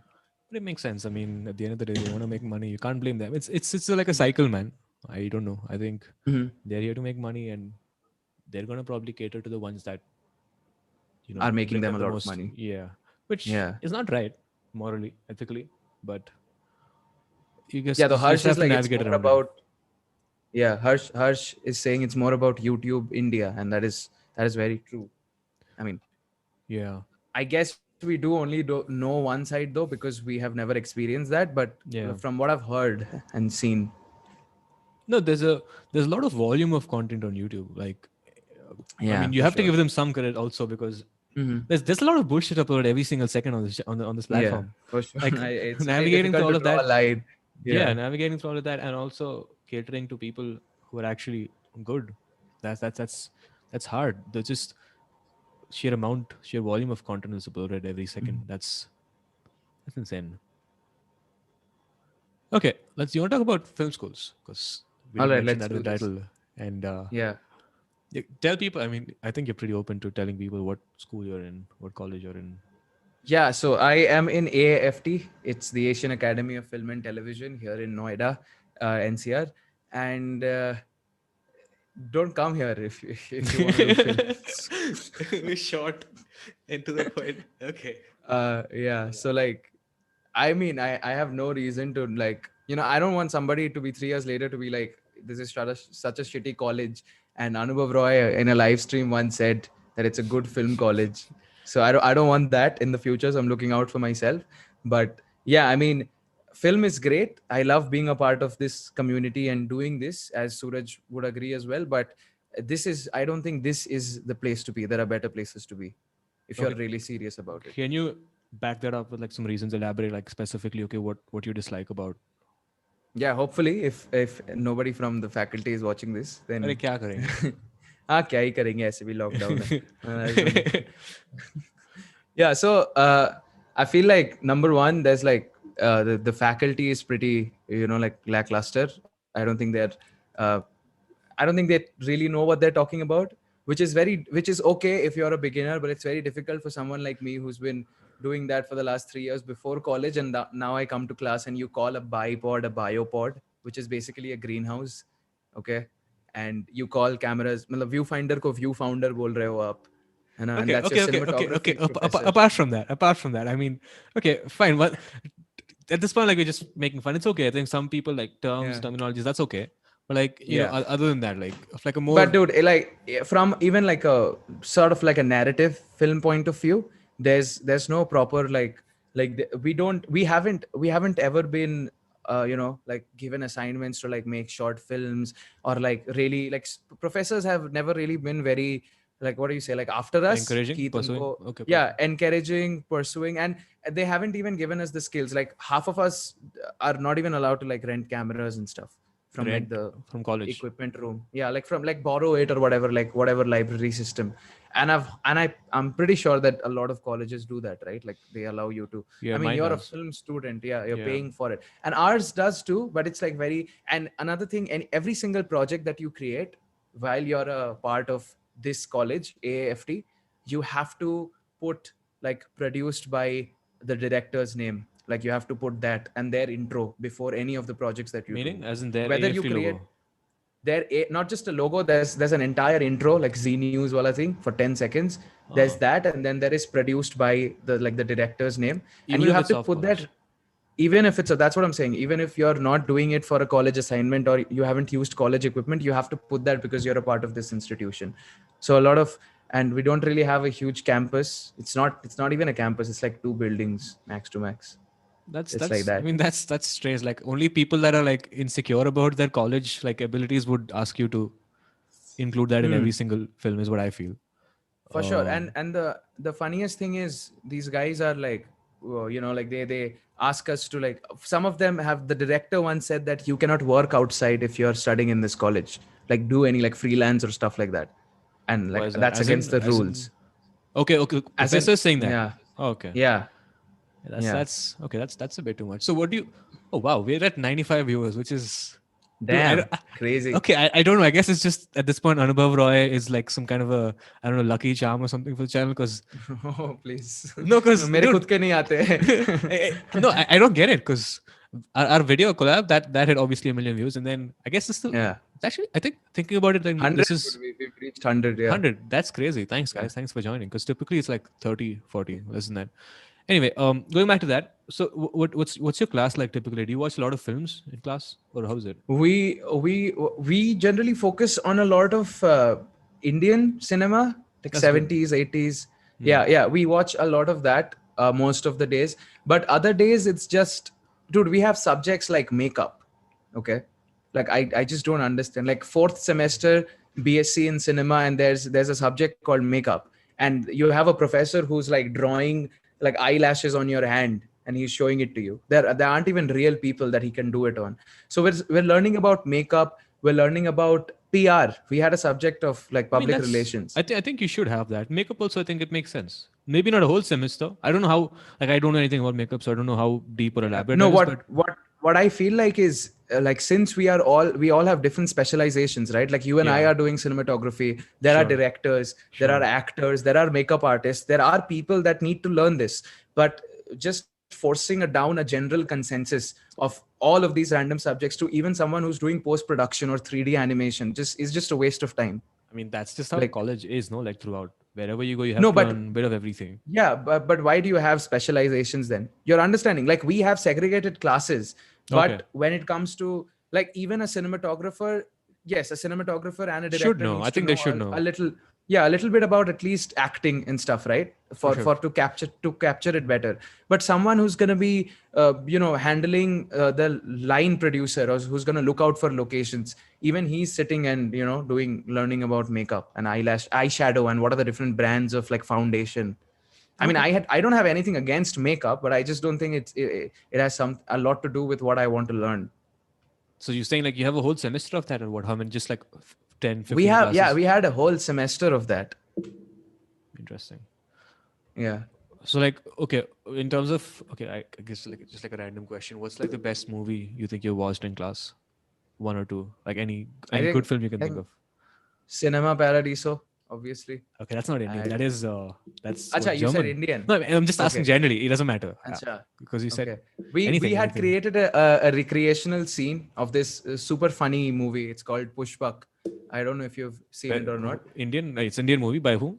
But it makes sense. I mean, at the end of the day, they want to make money. You can't blame them. It's like a cycle, man. I don't know. I think Mhm. they're here to make money, and they're gonna probably cater to the ones that Are making bring them them a the lot of most. money. Yeah, which Yeah. is not right morally, ethically, but Yeah. The you just Harsh have is to like it's navigate more around it. about yeah. Harsh is saying it's more about YouTube India, and that is very true. I mean, Yeah, I guess we do only know one side though because we have never experienced that. But yeah. from what I've heard and seen, No, there's a lot of volume of content on YouTube. Like, I Yeah, mean, you for have to sure. give them some credit also, because Hmm. there's a lot of bullshit uploaded every single second on on this Yeah, platform. for sure. Like It's very navigating through difficult all to of draw a that. line. Yeah, Yeah. navigating through all of that, and also catering to people who are actually good. That's hard. There's just sheer volume of content is uploaded every Mhm. second. That's insane. Okay, let's. You want to talk about film schools, because we All didn't right, mention let's that in do the this. title. And Yeah. tell people. I mean, I think you're pretty open to telling people what school you're in, what college you're in. Yeah, so I am in AAFT. It's the Asian Academy of Film and Television here in Noida, NCR. And don't come here if you want to do films. Short and to the point. Okay. Yeah, so like, I mean, I have no reason to like, I don't want somebody to be 3 years later to be like, this is such a shitty college. And Anubhav Roy in a live stream once said that it's a good film college. So I don't want that in the future. So I'm looking out for myself. But yeah, I mean, film is great. I love being a part of this community and doing this, as Suraj would agree as well. But I don't think this is the place to be. There are better places to be if you're Okay. really serious about it. Can you back that up with like some reasons? Elaborate like specifically. Okay, what you dislike about? Yeah, hopefully if nobody from the faculty is watching this, अरे then क्या करेंगे? हाँ क्या ही करेंगे ऐसे भी lockdown है. I don't know. Yeah, so I feel like number one, there's like the faculty is pretty like lackluster. I don't think uh, I don't think they really know what they're talking about, which is okay if you're a beginner, but it's very difficult for someone like me who's been doing that for the last 3 years before college, and now I come to class and you call a bipod a biopod, which is basically a greenhouse, okay, and you call cameras, मतलब viewfinder को viewfounder बोल रहे हो आप, है ना, and Okay, that's your okay, okay, okay, okay. cinematography professor. Apart from that, I mean, okay, fine. Well, at this point, like we're just making fun. It's okay. I think some people like terms, Yeah, terminologies. That's okay. But like yeah. other than that, like like a But more dude, like from even like a sort of like a narrative film point of view, there's no proper we haven't ever been like given assignments to like make short films, or like really like professors have never really been very, like, what do you say, like after us encouraging, ki pursuing. tumko, Okay, yeah, pursuing. encouraging, pursuing, and they haven't even given us the skills. Like half of us are not even allowed to like rent cameras and stuff from like Rent the from college. equipment room, yeah, like from like borrow it or whatever, like whatever library system. And I'm pretty sure that a lot of colleges do that, right? Like they allow you to, Yeah, I mean, mine you're a does. film student, yeah, you're Yeah. paying for it, and ours does too, but it's like very. And another thing, and every single project that you create while you're a part of this college, AAFT, you have to put like produced by the director's name. Like you have to put that and their intro before any of the projects that you do, Meaning, as in their whether you AFT create logo. not just a logo. There's an entire intro, like Z News wala thing for 10 seconds. There's Oh, that, and then there is produced by the director's name, and even you if have it's to off put that. college. Even if that's what I'm saying, even if you're not doing it for a college assignment or you haven't used college equipment, you have to put that because you're a part of this institution. So a lot of, and we don't really have a huge campus. It's not even a campus. It's like 2 buildings max to max. It's like That's. I that. mean, that's strange. Like only people that are like insecure about their college like abilities would ask you to include that in every Hmm. single film. Is what I feel. For sure. Um, And the funniest thing is these guys are like, like they ask us to, like, some of them have, the director once said that you cannot work outside if you're studying in this college, like do any like freelance or stuff like that, and why like is that? that's against the As rules. in. Okay, okay. As in, Professor saying that. yeah, Oh, okay. yeah, yeah. That's okay. That's a bit too much. So what do you? Oh wow, we're at 95 viewers, which is, dude. Damn, crazy. Okay, I don't know. I guess it's just at this point, Anubhav Roy is like some kind of a, I don't know, lucky charm or something for the channel. Because Oh, please. no, because मेरे dude, खुद के नहीं आते. no, I don't get it. Because our video collab that had obviously 1 million views, and then I guess it's still. Yeah, It's actually, I think thinking about it, then 100, this dude, is we've reached 100. Yeah, 100. That's crazy. Thanks, yeah. guys. Thanks for joining. Because typically it's like 30, 40, less than that. Anyway, going back to that. So, what's your class like typically? Do you watch a lot of films in class, or how's it? We generally focus on a lot of Indian cinema, like That's good. 70s, 80s. Hmm. Yeah, yeah, we watch a lot of that most of the days. But other days, it's just, dude, we have subjects like makeup. Okay, like I just don't understand. Like fourth semester, BSc in cinema, and there's a subject called makeup, and you have a professor who's like drawing like eyelashes on your hand, and he's showing it to you. There aren't even real people that he can do it on. So we're learning about makeup. We're learning about PR. We had a subject of like I mean, public that's. relations. I think you should have that. Makeup also, I think it makes sense. Maybe not a whole semester. I don't know how. Like, I don't know anything about makeup, so I don't know how deep or Yeah. elaborate No, that is. But what I feel like is like, since we all have different specializations, right? Like you and I yeah, are doing cinematography. There are sure, directors, there are sure. actors, there are makeup artists. There are people that need to learn this, but just forcing down a general consensus of all of these random subjects to even someone who's doing post production or 3D animation just is just a waste of time. I mean, that's just how Like, college is, no? Like throughout, wherever you go, you have no, to but learn a bit of everything. yeah, but why do you have specializations then? You're understanding, like we have segregated classes, Okay, but when it comes to like even a cinematographer, yes, a cinematographer and a should director know. I needs to think they know should a know little, yeah, a little bit about at least acting and stuff, right? for For sure. to capture it better. But someone who's going to be handling the line producer, or who's going to look out for locations, even he's sitting and doing learning about makeup and eyeshadow and what are the different brands of like foundation. I mean, Okay. I don't have anything against makeup, but I just don't think it has a lot to do with what I want to learn. So you're saying like you have a whole semester of that, or what? How many? Just like 10, We 15 have, yeah, classes. we had a whole semester of that. Interesting. Yeah. So like, okay, in terms of okay, I guess like just like a random question. What's like the best movie you think you watched in class? One or two, like I any good think film you can I think think of. Cinema Paradiso, obviously. Okay, that's not Indian. And That's what, acha, you said German. Indian. No, I'm just asking Okay. generally. It doesn't matter. Yeah. Acha. Because you said Okay. We anything, had anything. created a recreational scene of this super funny movie. It's called Pushpak. I don't know if you've seen it or not. Indian. It's Indian movie by whom?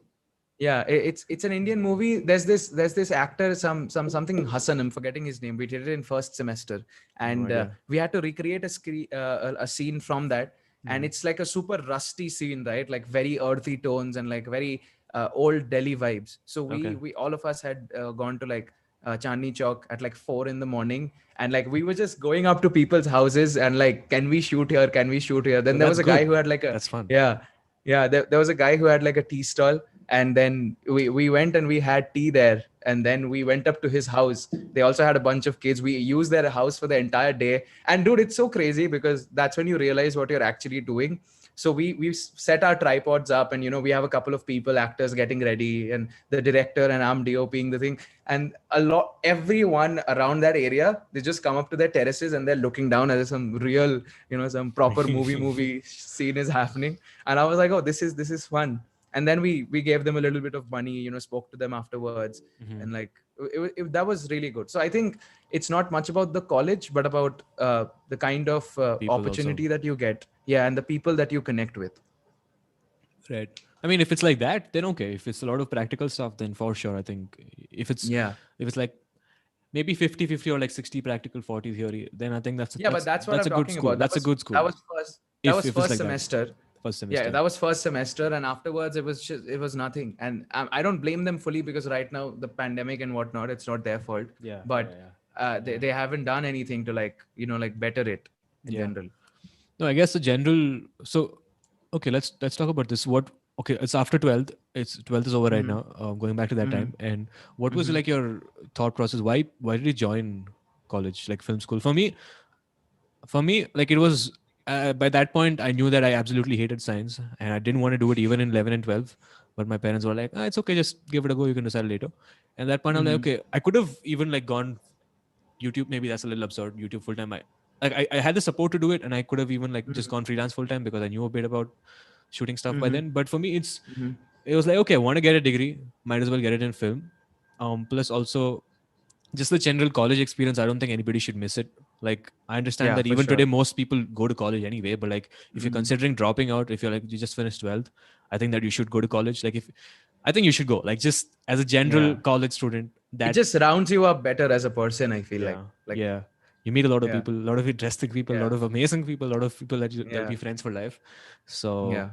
Yeah, it's an Indian movie. There's this actor, something Hassan. I'm forgetting his name. We did it in first semester, No and idea. we had to recreate a scene from that. And Hmm. it's like a super rusty scene, right? Like very earthy tones and like very old Delhi vibes. So we Okay. we all of us had gone to like Chandni Chowk at like 4 in the morning, and like we were just going up to people's houses and like, can we shoot here? Can we shoot here? Then Well, there that's was a guy good. who had like a, That's fun. yeah, yeah. There was a guy who had like a tea stall, and then we went and we had tea there, and then we went up to his house. They also had a bunch of kids. We used their house for the entire day, and dude, it's so crazy because that's when you realize what you're actually doing. So we set our tripods up, and we have a couple of people, actors, getting ready, and the director, and I'm DOPing the thing. And everyone around that area, they just come up to their terraces and they're looking down as if some real, some proper movie scene is happening. And I was like, oh, this is fun. And then we gave them a little bit of money, spoke to them afterwards, Hmm. and like that was really good. So I think it's not much about the college, but about the kind of People also. opportunity that you get, yeah, and the people that you connect with. Right. I mean, if it's like that, then okay. If it's a lot of practical stuff, then for sure, I think Yeah, if it's like maybe 50-50 or like 60 practical, 40 theory, then I think yeah, but that's what that's I'm a good talking school. about. that That's a was good school. that was first that was If it's first like that, semester. first Yeah, semester. that was first semester, and afterwards it was nothing. And I don't blame them fully, because right now the pandemic and whatnot, it's not their fault. Yeah, yeah, But yeah, they, yeah, they haven't done anything to like better it in yeah. general. No, I guess the general. So, okay, let's talk about this. What? Okay, it's after 12th. It's 12th is over right Mm-hmm. now. Going back to that Mm-hmm. time, and what was Mm-hmm. like your thought process? Why did you join college, like film school? For me, like it was by that point I knew that I absolutely hated science and I didn't want to do it even in 11 and 12. But my parents were like, it's okay, just give it a go. You can decide later. And at that point, I'm like, Mm-hmm. okay, I could have even like gone YouTube. Maybe that's a little absurd. YouTube full time. I had the support to do it, and I could have even like just gone freelance full time because I knew a bit about shooting stuff by Mm-hmm. then. But for me, Mm-hmm. it was like, okay, I want to get a degree, might as well get it in film. Plus also just the general college experience, I don't think anybody should miss it. Like I understand Yeah, that for even today sure. most people go to college anyway, but like if you're Mm-hmm. considering dropping out, if you're like you just finished 12th, I think that you should go to college. Like if I think you should go, like just as a general Yeah, college student, it that just rounds you up better as a person, I feel yeah, like yeah, you meet a lot of yeah, people, a lot of interesting people, a yeah, lot of amazing people, a lot of people that'll yeah, be friends for life. So yeah.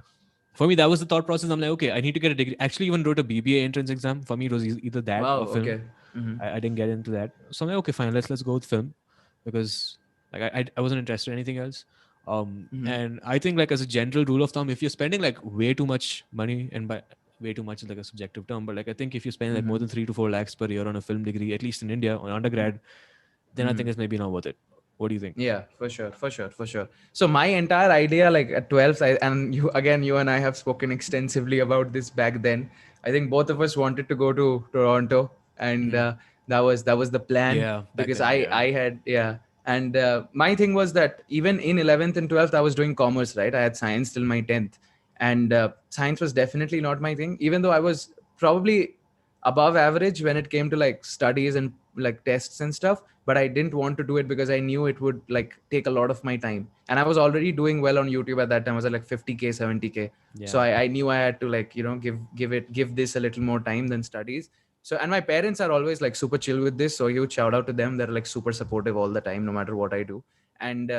for me that was the thought process. I'm like, okay, I need to get a degree. Actually even wrote a BBA entrance exam. For me it was either that Wow, or film. okay. Mm-hmm. I didn't get into that. So I'm like, okay, fine, let's go with film because like I wasn't interested in anything else. And I think, like, as a general rule of thumb, if you're spending like way too much money, and by way too much is like a subjective term, but like I think if you're spending like more than 3 to 4 lakhs per year on a film degree, at least in India on undergrad, then I think it's maybe not worth it. What do you think? Yeah, for sure, for sure, for sure. So my entire idea, like at 12, and you again, you and I have spoken extensively about this back then. I think both of us wanted to go to Toronto, and that was the plan Yeah, back because then, yeah. I had yeah, and my thing was that even in 11th and 12th, I was doing commerce, right? I had science till my 10th, and science was definitely not my thing, even though I was probably above average when it came to like studies and like tests and stuff, but I didn't want to do it because I knew it would like take a lot of my time, and I was already doing well on YouTube at that time. I was at like 50k 70k, so Yeah. I knew I had to like give this a little more time than studies. So, and my parents are always like super chill with this, so huge shout out to them. They're like super supportive all the time no matter what I do. And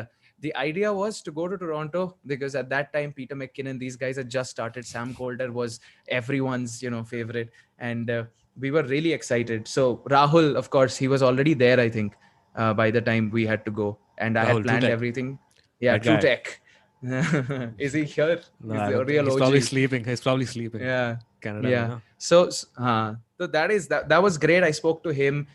the idea was to go to Toronto because at that time Peter McKinnon, these guys had just started. Sam Colder was everyone's favorite, and we were really excited. So Rahul, of course, he was already there, I think, by the time we had to go, and I had Rahul, True planned Tech, everything. Yeah, that True guy. Tech. Is he here? No, He's I the don't think real he's probably OG. sleeping. He's probably sleeping. Yeah, Canada, yeah. huh? So that is that was great. I spoke to him.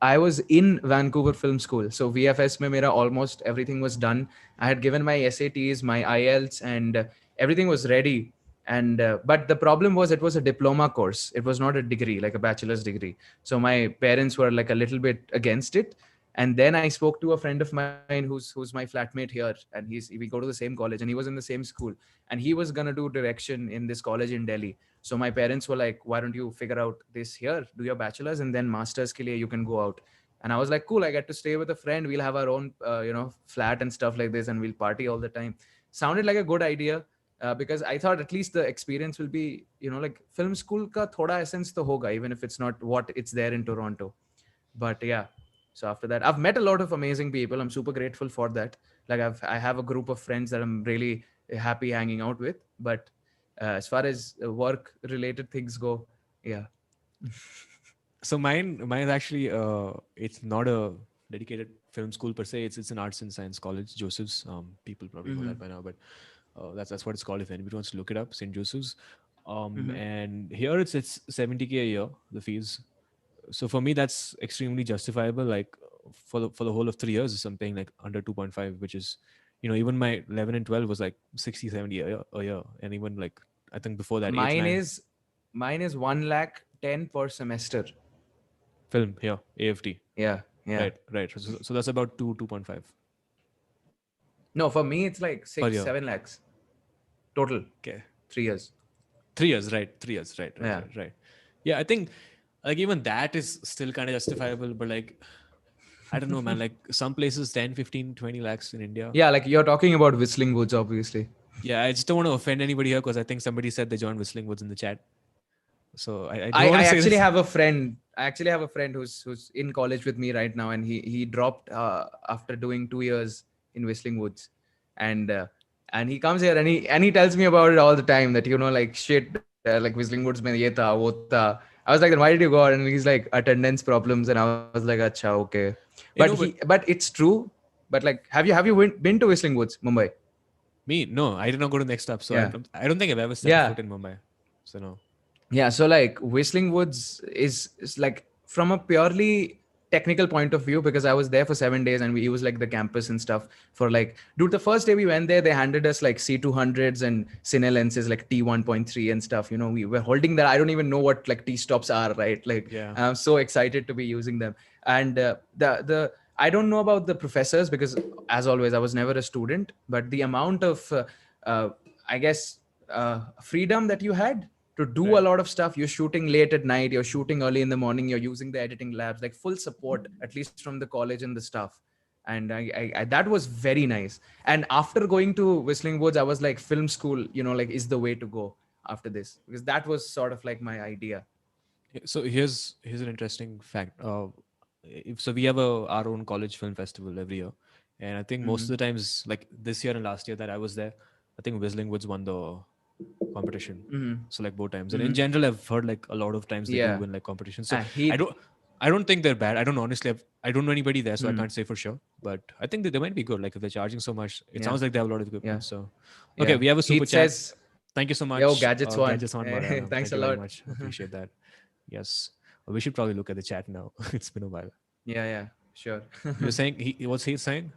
I was in Vancouver Film School, so VFS mein mera almost everything was done. I had given my SATs, my IELTS, and everything was ready. And but the problem was it was a diploma course. It was not a degree, like a bachelor's degree. So my parents were like a little bit against it. And then I spoke to a friend of mine who's my flatmate here, and we go to the same college, and he was in the same school, and he was gonna do direction in this college in Delhi. So my parents were like, why don't you figure out this here, do your bachelor's, and then master's ke liye you can go out. And I was like, cool, I get to stay with a friend, we'll have our own flat and stuff like this, and we'll party all the time. Sounded like a good idea. Because I thought at least the experience will be, like film school ka thoda essence to hoga, even if it's not what it's there in Toronto. But yeah, so after that I've met a lot of amazing people. I'm super grateful for that. Like I have a group of friends that I'm really happy hanging out with. But as far as work related things go, yeah. So mine is actually it's not a dedicated film school per se. It's an arts and science college, Joseph's. People probably know that by now, but that's what it's called. If anybody wants to look it up, St. Joseph's. And here it's 70K a year, the fees. So for me that's extremely justifiable. Like for the whole of 3 years I'm paying like under 2.5, which is, even my 11 and 12 was like 60 70 a year, and even like I think before that 8 mine 9 is mine is 1 lakh 10 per semester. film here, AFT. Yeah, yeah. Right. So that's about 2.5 No, for me it's like per 6 year. 7 lakhs total, Okay. 3 years. 3 years, right? 3 years, Yeah. right. Yeah, I think like even that is still kind of justifiable, but like I don't know, man. Like some places 10, 15, 20 lakhs in India. Yeah, like you're talking about Whistling Woods, obviously. Yeah, I just don't want to offend anybody here because I think somebody said they joined Whistling Woods in the chat. So I don't want I to say actually this. have a friend. I actually have a friend who's in college with me right now, and he dropped after doing 2 years in Whistling Woods, and uh, and he comes here and he tells me about it all the time. That like shit, like Whistling Woods mein ye tha, wo tha. I was like, then why did you go out? And he's like attendance problems, and I was like, acha, okay. But But it's true. But like, have you been to Whistling Woods, Mumbai? me, no, I did not go to next up. So Yeah, I don't think I've ever stepped yeah. foot in Mumbai. So no. Yeah, so like Whistling Woods is like from a purely technical point of view, because I was there for 7 days and we used like the campus and stuff for like, dude, the first day we went there, they handed us like C200s and Cine lenses like T1.3 and stuff. We were holding that. I don't even know what like T stops are, right? Like, Yeah. I'm so excited to be using them. And the I don't know about the professors because, as always, I was never a student, but the amount of uh, I guess freedom that you had to do a Right. lot of stuff. You're shooting late at night, you're shooting early in the morning, you're using the editing labs, like full support, at least from the college and the staff. And I that was very nice. And after going to Whistling Woods, I was like, film school, like is the way to go after this, because that was sort of like my idea. So here's an interesting fact. So we have our own college film festival every year, and I think most of the times, like this year and last year that I was there, I think Whistling Woods won the competition. So like both times, and in general, I've heard like a lot of times they do Yeah. win like competitions. So Heath. I don't. I don't think they're bad. I don't honestly have, I don't know anybody there, so I Hmm. can't say for sure. But I think that they might be good. Like if they're charging so much, it Yeah. sounds like they have a lot of Yeah. equipment. So okay, Yeah. we have a super Heath chat. says, Thank you so yo, much, Gadgets One. Gadgets on Mariana. Thanks Thank a you very lot. much. Appreciate that. Yes, we should probably look at the chat now. It's been a while. Yeah, yeah, sure. You're saying what's he saying?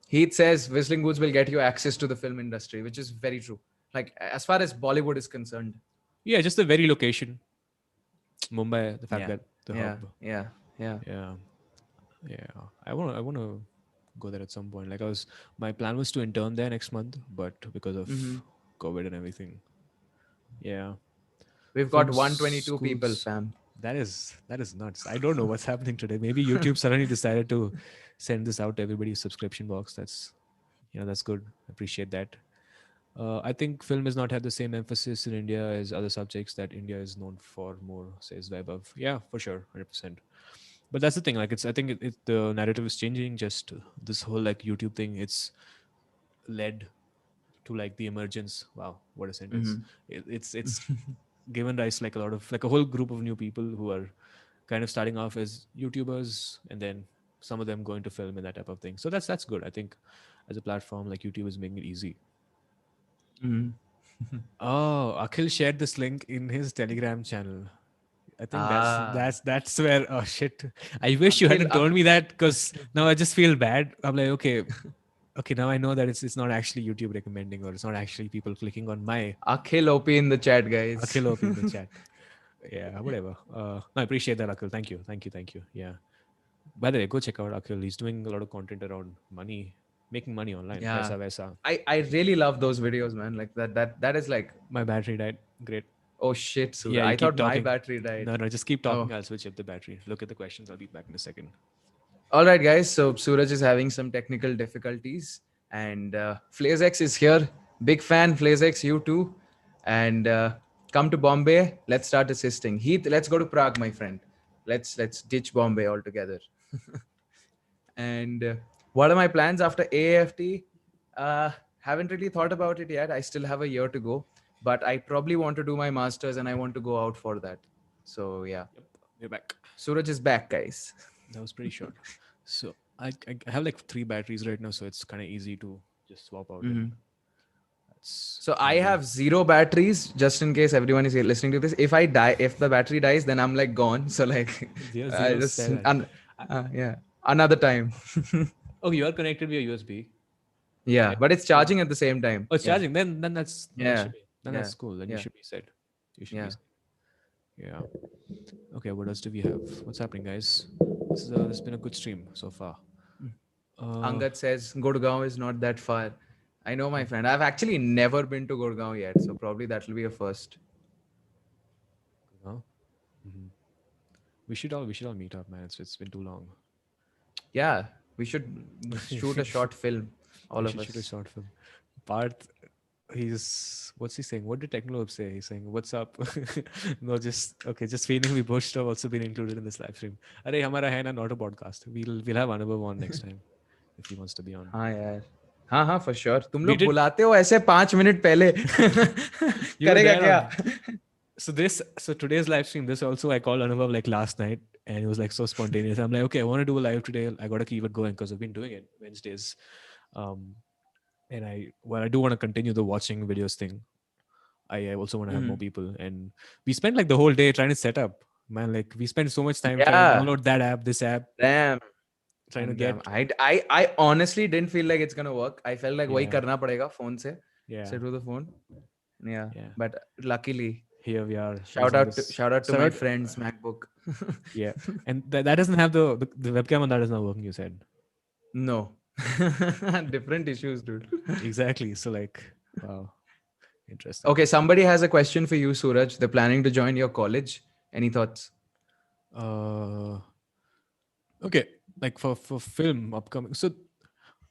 Heath says Whistling Woods will get you access to the film industry, which is very true. Like as far as Bollywood is concerned. Yeah, just the very location, Mumbai. The fact Yeah. that the Yeah. hub. Yeah. Yeah. Yeah, yeah. I wanna go there at some point. Like my plan was to intern there next month, but because of Hmm. COVID and everything, yeah. We've got Film 122 people, schools. fam. That is nuts. I don't know what's happening today. Maybe YouTube suddenly decided to send this out to everybody's subscription box. That's good. Appreciate that. I think film has not had the same emphasis in India as other subjects that India is known for more, says Vaibhav. Yeah, for sure, 100%. But that's the thing. Like, I think the narrative is changing. Just this whole like YouTube thing, it's led to like the emergence. Wow, what a sentence! Hmm. It's given rise like a lot of like a whole group of new people who are kind of starting off as YouTubers and then some of them going to film and that type of thing. So that's good. I think as a platform like YouTube is making it easy. Hmm. Oh, Akhil shared this link in his Telegram channel. I think that's Ah, that's that's where oh shit. I wish you Akhil, hadn't told me that because now I just feel bad. I'm like, okay, now I know that it's not actually YouTube recommending or it's not actually people clicking on my Akhil OP in the chat, guys. Akhil OP in the chat. Yeah, whatever. No, I appreciate that, Akhil. Thank you. Yeah. By the way, go check out Akhil. He's doing a lot of content around money, making money online. Yeah, Paisa Vaisa. I really love those videos, man. Like that is like, My battery died. Great. oh shit, Yeah, Suraj. you I keep thought my talking. battery died. No, just keep Oh, talking. I'll switch up the battery. Look at the questions. I'll be back in a second. all right, guys. So Suraj is having some technical difficulties, and FlazeX is here. Big fan, FlazeX. You too, and come to Bombay. Let's start assisting. Heath, let's go to Prague, my friend. Let's ditch Bombay altogether. And what are my plans after AAFT? Uh, haven't really thought about it yet. I still have a year to go, but I probably want to do my masters, and I want to go out for that. So yeah, Yep, we're back. Suraj is back, guys. That was pretty short. So I have like three batteries right now, so it's kind of easy to just swap out and Mhm. that's So I handy. have zero batteries, just in case everyone is listening to this. If I die, if the battery dies, then I'm like gone. So like, Zero I zero just seven. I- yeah, another time. Oh, you are connected via USB. Yeah, Yeah. but it's Then charging at the same time. oh, it's Yeah, charging. Then that yeah, should be yeah, that's cool. Then you yeah, should be set. You should be yeah. set. Yeah. Okay. What else do we have? What's happening, guys? This has been a good stream so far. Uh, Angad says Gurgaon is not that far. I know, my friend. I've actually never been to Gurgaon yet, so probably that will be a first. no. Hmm. We should all meet up, man. It's been too long. Yeah, we should shoot a short film, We all of should shoot a us. short film. Parth, he's what's he saying? What did Technolob say? He's saying, "What's up?" No, just okay. Just feeling we both have also been included in this live stream. अरे हमारा है ना not a podcast. We'll have Anubhav on next time if he wants to be on. हाँ यार, हाँ हाँ for sure. तुम We लोग did. बुलाते हो ऐसे 5 मिनट पहले. You were करेगा there क्या? on. So today's live stream. This also I called Anubhav like last night, and it was like so spontaneous. I'm like, okay, I want to do a live today. I gotta keep it going because I've been doing it Wednesdays. Um, and I do want to continue the watching videos thing. I also want to have more Mhm. people. And we spent like the whole day trying to set up. Man, like we spent so much time trying to Yeah, download that app, this app, damn. trying to Damn. get I honestly didn't feel like it's gonna work. I felt like वही yeah, करना पड़ेगा phone से. yeah, Sit with the phone. Yeah, yeah. but luckily, Here we are shout using out to this. shout out to So my friend's MacBook. yeah, and that doesn't have the webcam on that is not working. You said No. Different issues, dude. exactly. So like, wow, interesting. Okay, somebody has a question for you, Suraj. They're planning to join your college. Any thoughts? Uh, okay, like for film upcoming. So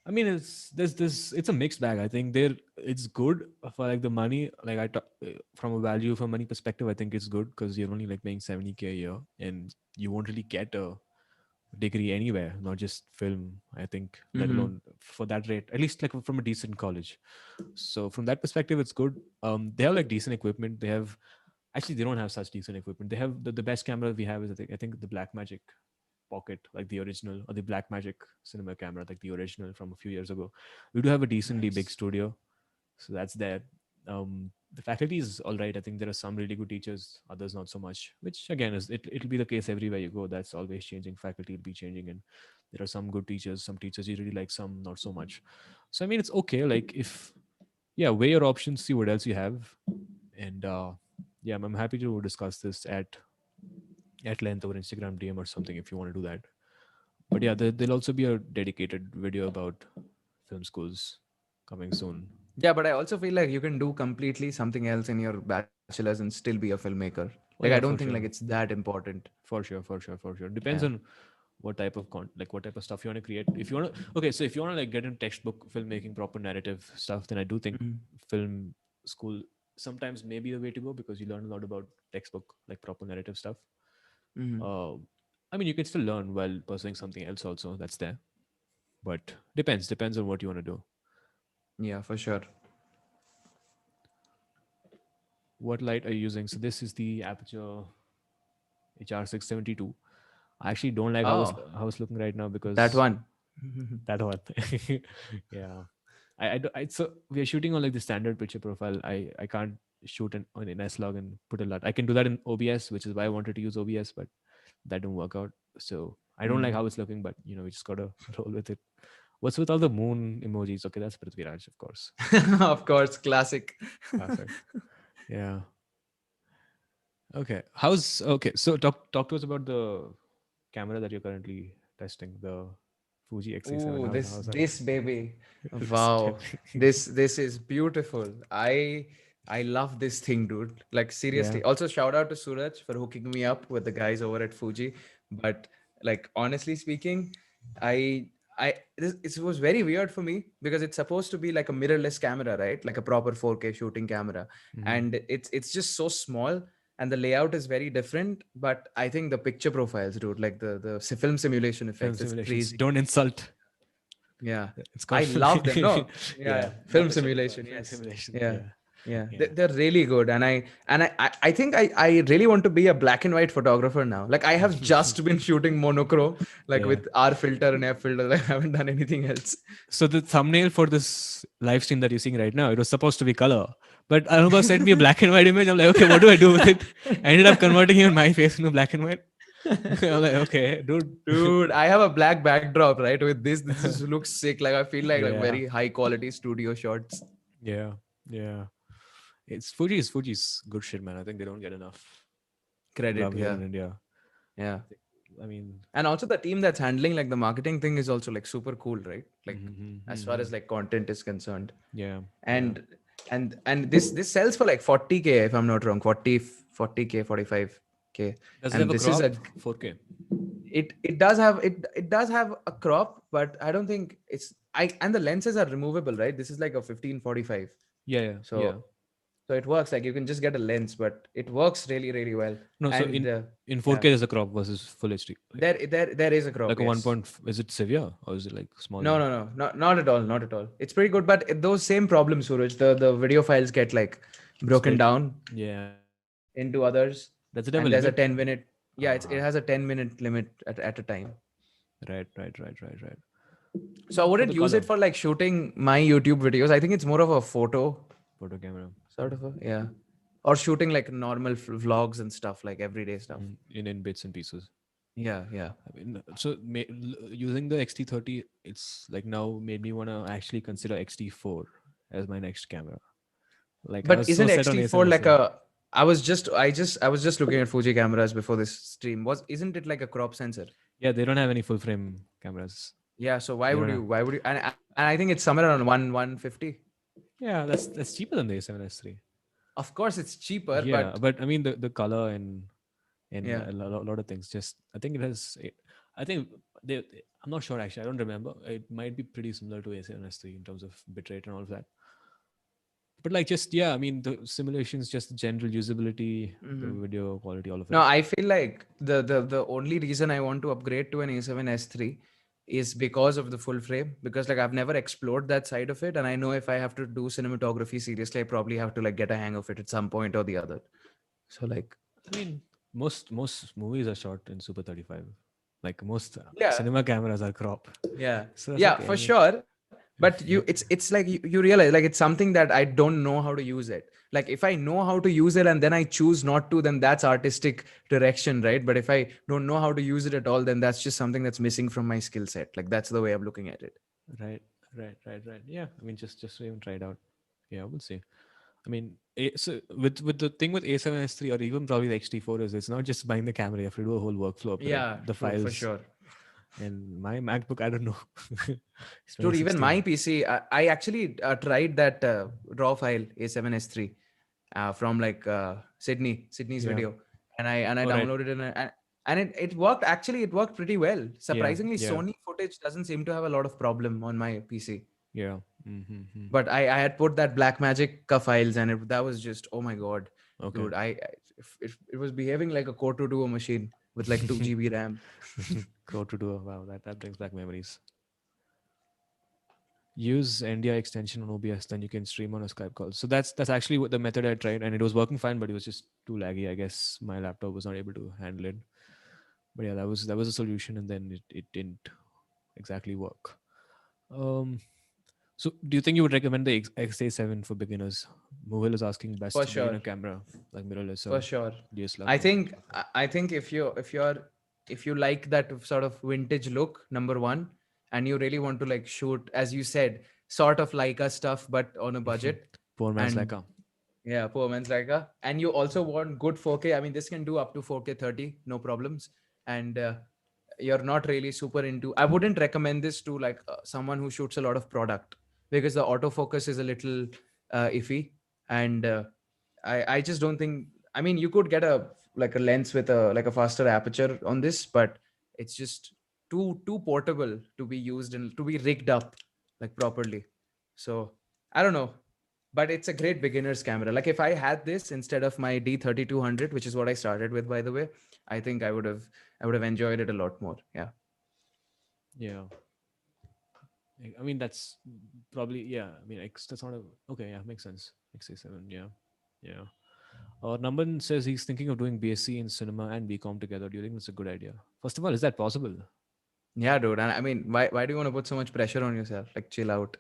I mean, it's a mixed bag. I think it's good for like the money. Like from a value for money perspective, I think it's good because you're only like paying 70K a year, and you won't really get a degree anywhere, not just film. I think, let Mm-hmm. alone for that rate, at least like from a decent college. So from that perspective, it's good. They have like decent equipment. They have. Actually, they don't have such decent equipment. They have the best camera we have is I think the Blackmagic Pocket, like the original, or the Blackmagic cinema camera, like the original from a few years ago. We do have a decently big Nice. studio, so that's there. The faculty is all right. I think there are some really good teachers, others not so much. Which again is it'll be the case everywhere you go. That's always changing. Faculty will be changing, and there are some good teachers, some teachers you really like, some not so much. So I mean, it's okay. Like if yeah, weigh your options, see what else you have, and yeah, I'm happy to discuss this at length over Instagram DM or something if you want to do that. But yeah, there'll also be a dedicated video about film schools coming soon. Yeah, but I also feel like you can do completely something else in your bachelor's and still be a filmmaker. Like I Oh don't yeah, think for like it's sure, that important. for sure, for sure, for sure. Yeah. Depends on what type of like what type of stuff you want to create. If you want to, okay, so if you want to like get in textbook filmmaking, proper narrative stuff, then I do think Mhm. film school sometimes may be the way to go because you learn a lot about textbook like proper narrative stuff. Mhm. Uh, I mean, you can still learn while pursuing something else also. That's there, but depends on what you want to do. Yeah, for sure. What light are you using? So this is the Aperture HR672. I actually don't like Oh, how it's looking right now that because one. that one. Yeah. So we are shooting on like the standard picture profile. I can't shoot on S-Log and put a lot. I can do that in OBS, which is why I wanted to use OBS, but that didn't work out. So I don't like Mm. how it's looking, but we just gotta roll with it. What's with all the moon emojis? Okay, that's Prithviraj, of course. Of course, classic. Perfect. Yeah. Okay. How's okay? So talk to us about the camera that you're currently testing, the Fuji X-A7. Ooh, How's that? this baby. Let's tell Wow. me. This is beautiful. I love this thing, dude. Like Yeah. seriously. Also shout out to Suraj for hooking me up with the guys over at Fuji. But like honestly speaking, I it was very weird for me because it's supposed to be like a mirrorless camera, right? Like a proper 4K shooting camera. Hmm. And it's just so small and the layout is very different. But I think the picture profiles, dude, like the film simulation Film effects, it's simulations. crazy. Don't insult. Yeah, It's called I film. love them. No, yeah, Yeah, yeah. not Film picture profile. simulation. Film Yes, simulation. yeah, Yeah, yeah. yeah. They're really good, and I think I really want to be a black and white photographer now. Like I have just been shooting monochrome, like Yeah. with R filter and F filter. I haven't done anything else. So the thumbnail for this live stream that you're seeing right now, it was supposed to be color, but Anubhav sent me a black and white image. I'm like, okay, what do I do with it? I ended up converting even my face into black and white. I'm like, okay, dude. Dude, I have a black backdrop, right? With this, this just looks sick. Like I feel like Yeah, very high quality studio shots. yeah, yeah. Fuji's good shit, man. I think they don't get enough Credit, love here yeah, in India. yeah. I mean, And also the team that's handling like the marketing thing is also like super cool, right? Like as far mhm. as like content is concerned. Yeah, yeah. And and this sells for like 40K if I'm not wrong, 40K 45K. Does it have And a this is crop? a 4K. it does have it does have a crop, but I don't think it's I and the lenses are removable, right? This is like a 1545. Yeah, yeah, yeah. So so it works like you can just get a lens, but it works really really well. No, so And in yeah, 4K there's a crop versus full HD. there is a Like crop, a one yes. point. Is it severe or is it like No, smaller? no, no, not at all, not at all. It's pretty good, but those same problems, Suraj. The video files get like broken Split. down Yeah. into others, Does it have a and there's a limit? 10 minute. Yeah, it Ah, has a 10 minute limit at a time. right. So I For wouldn't the use color it for like shooting my YouTube videos. I think it's more of a photo photo camera. sort of a, yeah, or shooting like normal vlogs and stuff like everyday stuff. In bits and pieces. Yeah, yeah. I mean, so using the XT30, it's like now made me want to actually consider XT4 as my next camera. Like I But was so isn't set on XT4 like A7S3. a? I was just looking at Fuji cameras before this stream. Was isn't it like a crop sensor? Yeah, they don't have any full frame cameras. Yeah, so They don't have. why would you and I think it's somewhere around 150. Yeah, that's cheaper than the A7S3. Of course it's cheaper, Yeah, but but I mean the color and yeah. lot of things. Just I think it has. I think they. I'm not sure actually. I don't remember. It might be pretty similar to A7S3 in terms of bitrate and all of that. But like just yeah, I mean the simulations, just the general usability, the Mhm. video quality, all of No, it. I feel like the only reason I want to upgrade to an A7 S3 is because of the full frame, because like I've never explored that side of it, and I know if I have to do cinematography seriously, I probably have to like get a hang of it at some point or the other. So like, I mean, most movies are shot in Super 35. Like most yeah, cinema cameras are crop. yeah, So that's yeah, okay. I for mean, sure. But it's like you realize like it's something that I don't know how to use it. Like if I know how to use it and then I choose not to, then that's artistic direction, right? But if I don't know how to use it at all, then that's just something that's missing from my skill set. Like that's the way I'm looking at it. right, right. Yeah. I mean, just even try it out. Yeah, we'll see. I mean, so with the thing with A7S3 or even probably the XT4 is it's not just buying the camera. You have to do a whole workflow, upgrade Yeah, the true, for files. sure. And my MacBook, I don't know. It's Dude, even 2016. my PC, I actually tried that raw file A7S3 from like Sydney's Yeah. video, and I All right. downloaded it, and it worked. Actually, it worked pretty well. Yeah. Surprisingly, Yeah. Sony footage doesn't seem to have a lot of problem on my PC. Yeah. Mm-hmm. But I had put that Black Magic files, and that was just, oh my god, Okay. dude! It was behaving like a Core 2 a machine with like 2 GB RAM. Go to do. Wow, that brings back memories. Use NDI extension on OBS, then you can stream on a Skype call. So that's actually what the method I tried, and it was working fine, but it was just too laggy. I guess my laptop was not able to handle it. But yeah, that was a solution, and then it didn't exactly work. Um, so do you think you would recommend the XA7 for beginners? Mohil is asking For best sure. beginner camera, like mirrorless For or sure. DSLR. I Okay. think I think if you like that sort of vintage look, number one, and you really want to like shoot, as you said, sort of Leica stuff, but on a budget, Poor man's and Leica. yeah, poor man's Leica, and you also want good 4K. I mean, this can do up to 4K 30, no problems, and you're not really super into. I wouldn't recommend this to like someone who shoots a lot of product, because the autofocus is a little iffy, and I just don't think. I mean, you could get a like a lens with a like a faster aperture on this, but it's just too portable to be used and to be rigged up like properly. So I don't know, but it's a great beginner's camera. Like if I had this instead of my D3200, which is what I started with, by the way, I think I would have enjoyed it a lot more. Yeah, Yeah. I mean, that's probably, yeah. I mean, X, that's not a, okay, yeah, makes sense. XA7, yeah. Yeah. Namban says he's thinking of doing BSc in cinema and BCom together. Do you think that's a good idea? First of all, is that possible? yeah, dude. And I mean, why do you want to put so much pressure on yourself? Like, chill out.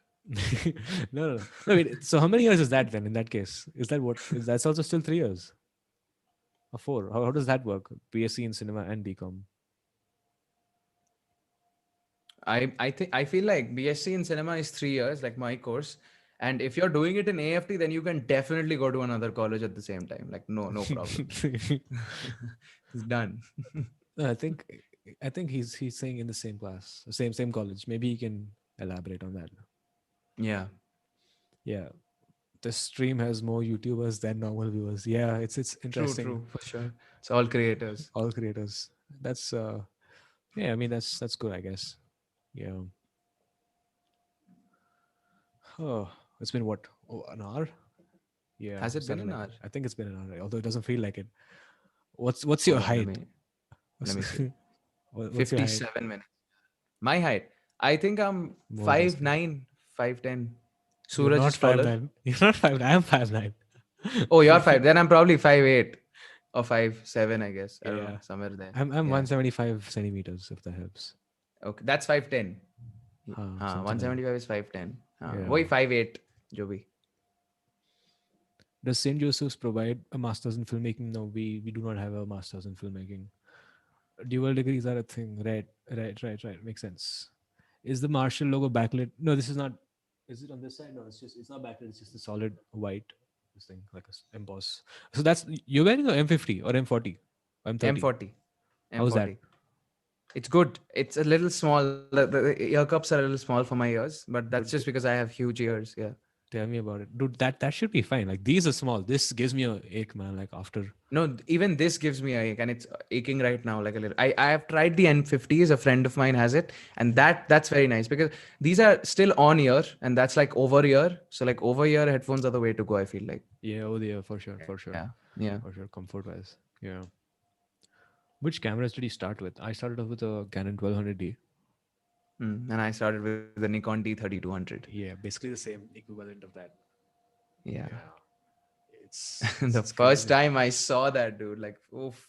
No. Wait, so how many years is that then in that case? Is that what, is that's also still 3 years or four? How does that work? BSc in cinema and BCom. I think I feel like BSc in cinema is 3 years, like my course. And if you're doing it in AFT, then you can definitely go to another college at the same time. Like no problems. It's done. No, I think he's saying in the same class, same college. Maybe he can elaborate on that. Yeah. Yeah, the stream has more YouTubers than normal viewers. Yeah, it's interesting. True, for sure. It's all creators. All creators. That's yeah. I mean that's good. I guess. Yeah. Oh, it's been what? Oh, an hour? Yeah. Has it been Started an like hour? I think it's been an hour. Although it doesn't feel like it. What's your Hold on, let height? me What's, let me see. what's your height? 57 minutes. My height. I think I'm More must five be. nine, 5'10". You're Suraj not is five taller. nine. You're not 5'9". I'm 5'9". Oh, you're five. Then I'm probably 5'8" or 5'7", I guess. I don't know, Yeah. somewhere there. I'm Yeah. 175 centimeters if that helps. Okay, that's 5'10". हाँ, Something like that. 175 is 5'10". हाँ, Yeah. वही 5'8", जो भी. Does St. Joseph's provide a master's in filmmaking? No, we do not have a master's in filmmaking. Dual degrees are a thing. Right. Makes sense. Is the Marshall logo backlit? No, this is not. Is it on this side? No, it's not backlit. It's just a solid white this thing like a emboss. So that's you're wearing a M50 or M40, M30. M40. How's that? M40. It's good. It's a little small. The ear cups are a little small for my ears, but that's But just because I have huge ears. Yeah. tell me about it, dude. That should be fine. Like these are small. This gives me a ache, man. Like after. No, even this gives me a ache, and it's aching right now, like a little. I have tried the N50s. A friend of mine has it, and that's very nice because these are still on ear, and that's like over ear. So like over ear headphones are the way to go. I feel like. Yeah, oh yeah, for sure, Yeah. for sure. Comfort wise, yeah. Which cameras did you start with? I started off with a Canon 1200D. And I started with the Nikon D3200. Yeah, basically the same equivalent of that. Yeah. Yeah, The it's first crazy. time I saw that, dude, like, oof,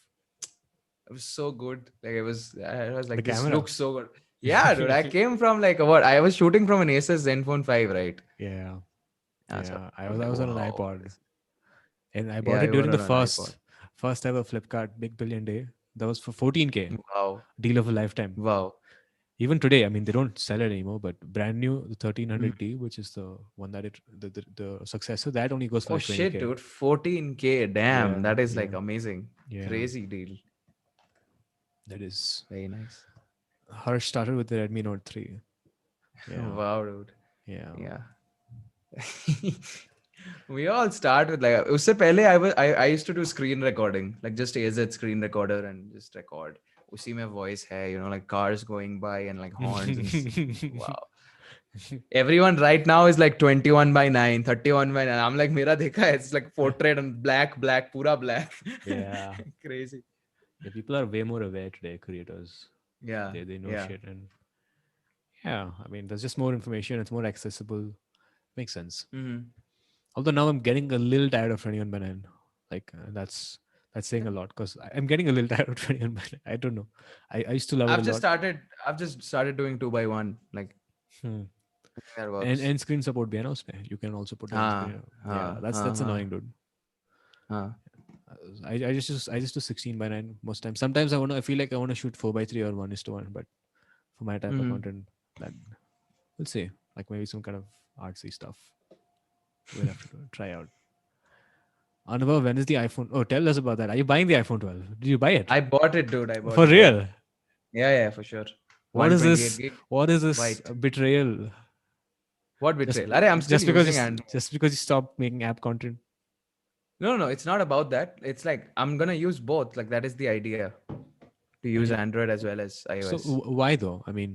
it was so good. Like, I was The like, this camera. looks so good. Yeah, dude, I came from like what? I was shooting from an Asus Zenfone 5, right? Yeah, So yeah. I was I like, was on an wow. iPod, and I bought Yeah, it you were during the on an iPod. first ever Flipkart Big Billion Day. That was for 14K, Wow. deal of a lifetime. Wow. Even today, I mean, they don't sell it anymore, but brand new, the Mm. 1300D, which is the one that the successor, that only goes for Oh like shit, 20K. dude. 14K. Damn. Yeah, That is like yeah, amazing. yeah. Crazy deal. That is. Very nice. Harsh started with the Redmi Note 3. Yeah, Wow, dude. yeah. Yeah. We all start with like उससे पहले I used to do screen recording, like just AZ screen recorder and just record. उसी में voice है, like cars going by and like horns and wow. Everyone right now is like 21 by 9, 31 by 9. I'm like, मेरा देखा है, it's like portrait and black, pura black. Yeah. Crazy. Yeah, people are way more aware today, creators. Yeah, They know yeah. shit, and yeah, I mean there's just more information, it's more accessible. Makes sense. Mm-hmm. Although now I'm getting a little tired of 21 by 9. Like that's saying a lot because I'm getting a little tired of 21 by 9. I don't know. I used to love it a I've just lot. started. I've just started doing 2 by 1. Like Hmm. I think that And works. screen support bhi hai na usme. You can also put end हाँ screen. Yeah, हाँ हाँ that's हाँ annoying, dude. हाँ. I just do 16 by 9 most times. Sometimes I feel like I want to shoot 4 by 3 or 1:1, but for my type of Mm-hmm. content, that we'll see. Like maybe some kind of artsy stuff. We'll have to try out. Anubhav, when is the iPhone? Oh, tell us about that. Are you buying the iPhone 12? Did you buy it? I bought it, dude. I bought For it. Yeah, real? yeah, for sure. What is 128 this? gig What is this white. betrayal? What Just betrayal? Arey, I'm still using and just because you stopped making app content. no, it's not about that. It's like I'm gonna use both. Like that is the idea to use And Android as well as so iOS. why though? I mean,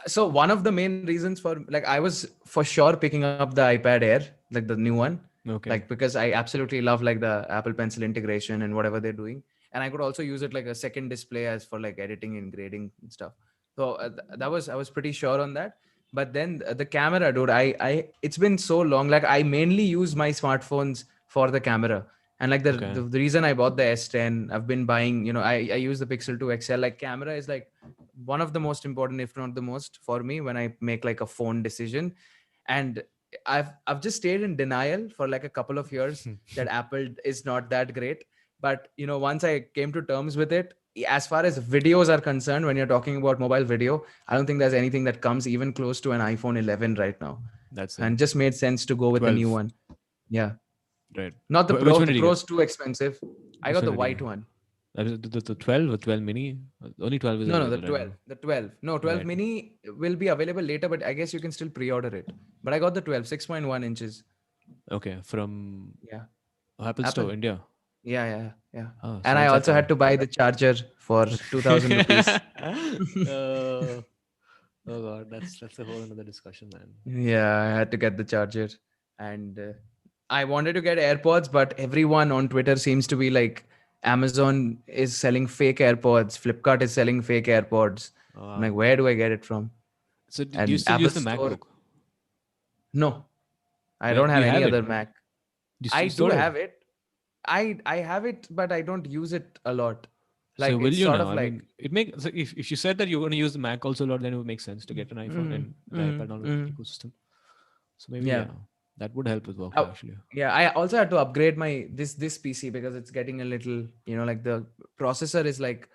So one of the main reasons for like I was for sure picking up the iPad Air, like the new one, like okay, because I absolutely love like the Apple Pencil integration and whatever they're doing, and I could also use it like a second display as for like editing and grading and stuff. So that was I was pretty sure on that. But then the camera, dude, I it's been so long. Like I mainly use my smartphones for the camera. And like okay, the reason I bought the S10, I've been buying, I use the Pixel 2 XL. Like camera is like one of the most important, if not the most, for me when I make like a phone decision. And I've just stayed in denial for like a couple of years that Apple is not that great. But once I came to terms with it, as far as videos are concerned, when you're talking about mobile video, I don't think there's anything that comes even close to an iPhone 11 right now. that's it. And just made sense to go with the new 12, one. Yeah. right? Not the Which Pro. one The did you get? Pro's too expensive. I Which got one the did you get? white one. The 12 or 12 mini? Only 12 is No, the available right 12. now. The 12. No, 12 Right. mini will be available later, but I guess you can still pre-order it. But I got the 12, 6.1 inches. Okay. From Yeah. Apple Apple. Store, India. Yeah. Oh, And so I what's that also for? had to buy the charger for 2000 rupees. uh, oh god, that's a whole another discussion, man. Yeah, I had to get the charger. And I wanted to get AirPods, but everyone on Twitter seems to be like, Amazon is selling fake AirPods, Flipkart is selling fake AirPods. I'm like, where do I get it from? So do you And still Apple use the Store, MacBook? no, I Well, don't do have you any have it? other Mac. I You do store it. have it. I have it, but I don't use it a lot. So Like will it's you sort now? of I like, mean, so if you said that you're going to use the Mac also a lot, then it would make sense to get an iPhone mm, and the mm, iPad on the mm. ecosystem. So maybe Yeah. yeah, that would help with work Oh, actually. yeah, I also had to upgrade my this PC because it's getting a little, like the processor is like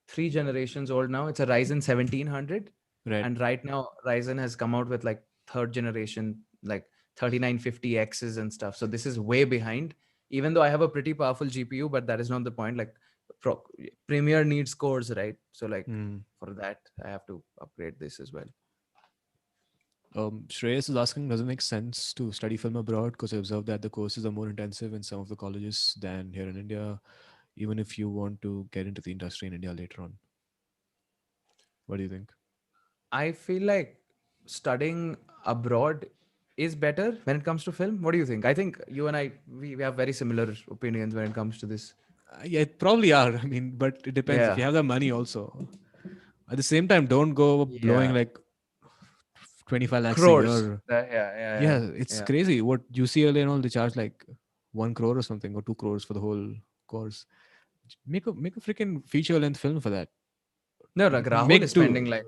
3 generations old now. It's a Ryzen 1700, Right. and right now Ryzen has come out with like third generation, like 3950Xs and stuff. So this is way behind. Even though I have a pretty powerful GPU, but that is not the point. Like pro- Premiere needs cores, right? So like Hmm. for that, I have to upgrade this as well. Shreyas is asking, does it make sense to study film abroad? Because I observed that the courses are more intensive in some of the colleges than here in India, even if you want to get into the industry in India later on. What do you think? I feel like studying abroad is better when it comes to film. What do you think? I think you and I we have very similar opinions when it comes to this. Yeah, it probably are. I mean, but it depends. If Yeah. you have the money, also. At the same time, don't go blowing Yeah. like 25 lakhs a Crores. year. Yeah. It's crazy. What UCLA and all, they charge like 1 crore or something, or 2 crores for the whole course. Make a freaking feature length film for that. No, like Rahul is Make spending two. like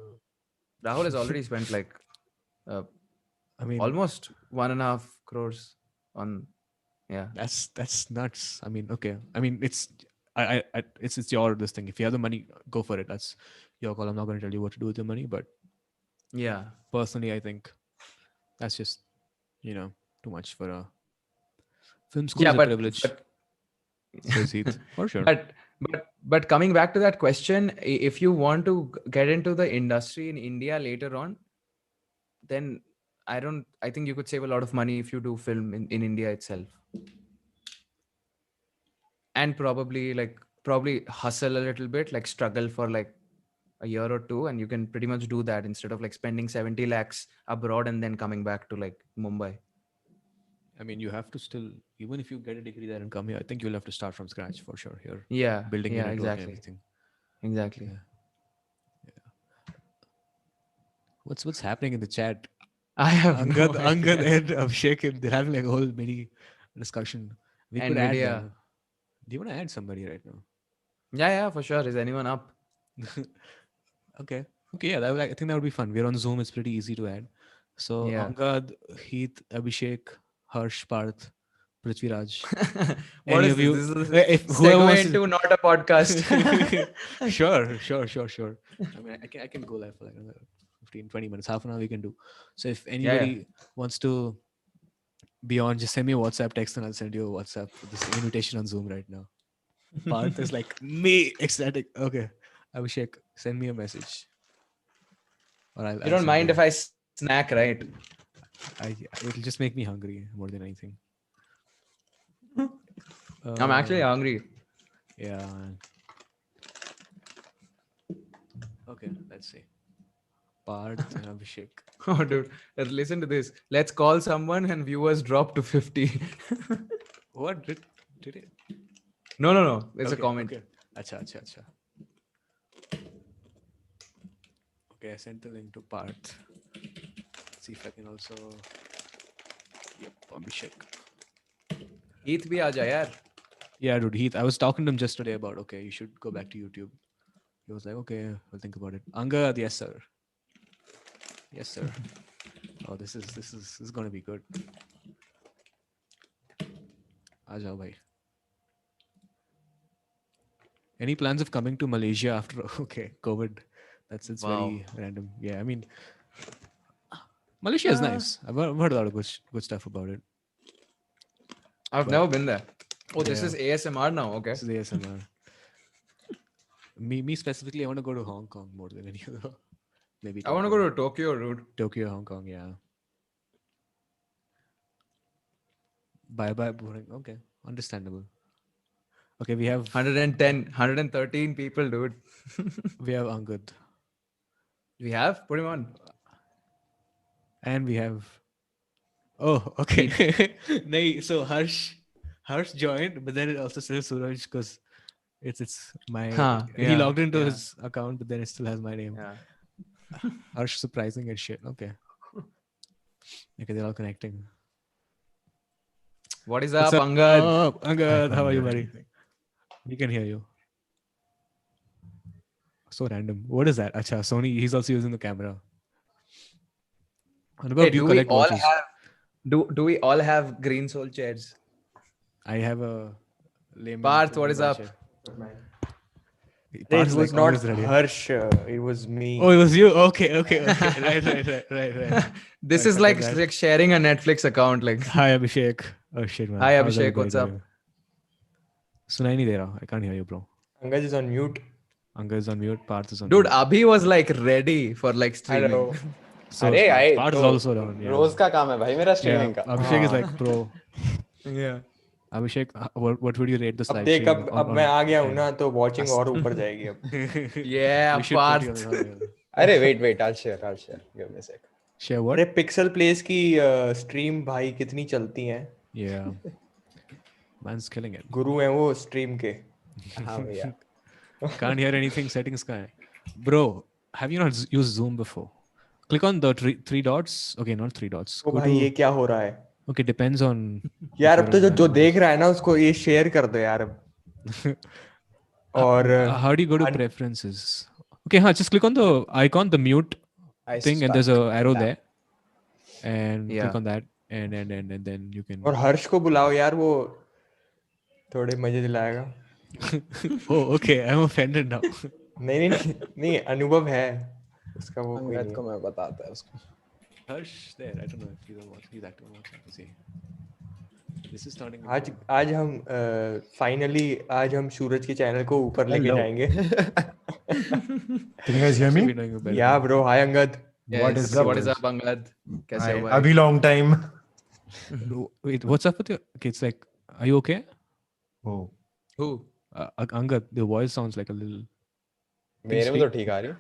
Rahul has already spent like uh, I mean, almost 1.5 crores on. Yeah. that's nuts. I mean, okay. I mean, it's your this thing. If you have the money, go for it. That's your call. I'm not going to tell you what to do with your money, but Yeah. personally, I think that's just too much for a film school Yeah, is a privilege. but Says Heath for sure. but coming back to that question, if you want to get into the industry in India later on, then I think you could save a lot of money if you do film in India itself. And probably hustle a little bit, like struggle for like a year or two, and you can pretty much do that instead of like spending 70 lakhs abroad and then coming back to like Mumbai. I mean, you have to still, even if you get a degree there and come here, I think you'll have to start from scratch for sure here, building your Yeah, network and exactly. everything. Exactly. Yeah. What's happening in the chat? I have no Angad idea. and Abhishek, they're having like a whole mini discussion. We could add Nvidia. them. Do you want to add somebody right now? Yeah, for sure. Is anyone up? Okay. Okay, yeah, I think that would be fun. We're on Zoom, it's pretty easy to add. So Yeah. Angad, Heath, Abhishek, Harsh, Parth, Prithviraj. What Any is of this? you, This is if a whoever segue wants to. into not a podcast. Sure. I mean, I can go live for like another 15, 20 minutes, half an hour we can do. So if Yeah. anybody wants to be on, just send me a WhatsApp text and I'll send you a WhatsApp this invitation on Zoom right now. Parth is like me ecstatic. Okay, Abhishek, send me a message or You I'll don't send mind you. if I snack, right? It'll just make me hungry more than anything. I'm actually hungry. Yeah. Okay, let's see. Parth and Abhishek. Oh, dude. Listen to this. Let's call someone and viewers drop to 50. What did it? No. It's a Okay, comment. okay. Acha. Okay, I sent the link to Parth. Let's see if I can also. Yep, Abhishek. Heath bhi aaja, yaar. Yeah, dude, Heath. I was talking to him just today about okay, you should go back to YouTube. He was like, okay, I'll think about it. Angad, yes sir. Yes sir. Oh, this is gonna be good. Aajao bhai. Any plans of coming to Malaysia after okay, COVID? It's Wow. very random. Yeah, I mean Malaysia is nice. I've heard a lot of good stuff about it. I've But never been there. Oh, this yeah, is ASMR now. Okay. this is ASMR. Me specifically, I want to go to Hong Kong more than any other. Maybe I want to go Tokyo. to Tokyo, dude. Tokyo, Hong Kong, yeah. Bye boring. Okay, understandable. Okay, we have 113 people, dude. Angad. We have? Put him on. And we have okay. Nahi, so Harsh joined, but then it also says Suraj because it's my he Yeah. logged into his account, but then it still has my name. Yeah. Harsh surprising as shit. Okay, they're all connecting. What is What's up, up? Angad? Oh, Angad, how can't are you, hear buddy? anything. We can hear you. So random. What is that? Acha, Sony. He's also using the camera. Anubhav, Hey, do you do we collect all watches? have do we all have green soul chairs? I have a layman Parth, what premium is up? chair. It Parth's was like not always ready. Harsh. It was me. Oh, it was you. Okay. Right. This I is forgot like that. like sharing a Netflix account. Like, Hi, Abhishek. Oh shit, man. hi How's Abhishek, everybody what's up? doing? Sunai nahi de raha. I can't hear you, bro. Angaj is on mute. Anga is on mute. Parth is on Dude, mute. Abhi was like ready for like streaming. Hello. So अरे आई Parth is तो also down. Yeah. रोज का काम है भाई मेरा Yeah. Streaming का Abhishek is like pro. Yeah. Abhishek, what would you rate this अब live देख stream अब मैं आ गया हूँ 10? ना तो वॉचिंग और ऊपर जाएगी अब. Yeah, We should put you Parth. on the अरे wait I'll share give me a sec Share what? अरे पिक्सल प्लेस की स्ट्रीम भाई कितनी चलती हैं. Yeah. Man's killing it. गुरु हैं वो स्ट्रीम के. हाँ भैया Can't hear anything. Settings ka hai. Bro, have you not used Zoom before? click on the three dots. Okay, not three dots. O Go भाई to. ये क्या हो रहा है Okay, depends on. यार if अब तो you're जो on जो Android. देख रहा है ना उसको ये शेयर कर दो यार अब और How do you go to preferences? Okay, just click on the icon, the mute I thing, and there's stuck. a arrow Damn. there, and Yeah. click on that, and then you can. और हर्ष को बुलाओ यार वो थोड़े मजे दिलाएगा Oh, okay. I'm offended now. नहीं नहीं नहीं नहीं अनुभव है उसका वो कोई अंगद नहीं को मैं बताता है उसको. Harsh there. I don't know if he's active on WhatsApp. Is he? This is turning. है। आज हम फाइनली आज हम सूरज के चैनल को ऊपर लेके Hello. जाएंगे Can you guys hear me? या bro hi Angad What Yes, is up? What is up, Angad? कैसे Hi, हो भाई? Abhi long time. Wait, what's up with you? Okay, it's like, are you okay? Oh, Who? Angad, the voice sounds like a little. मेरे में तो ठीक आ रही है.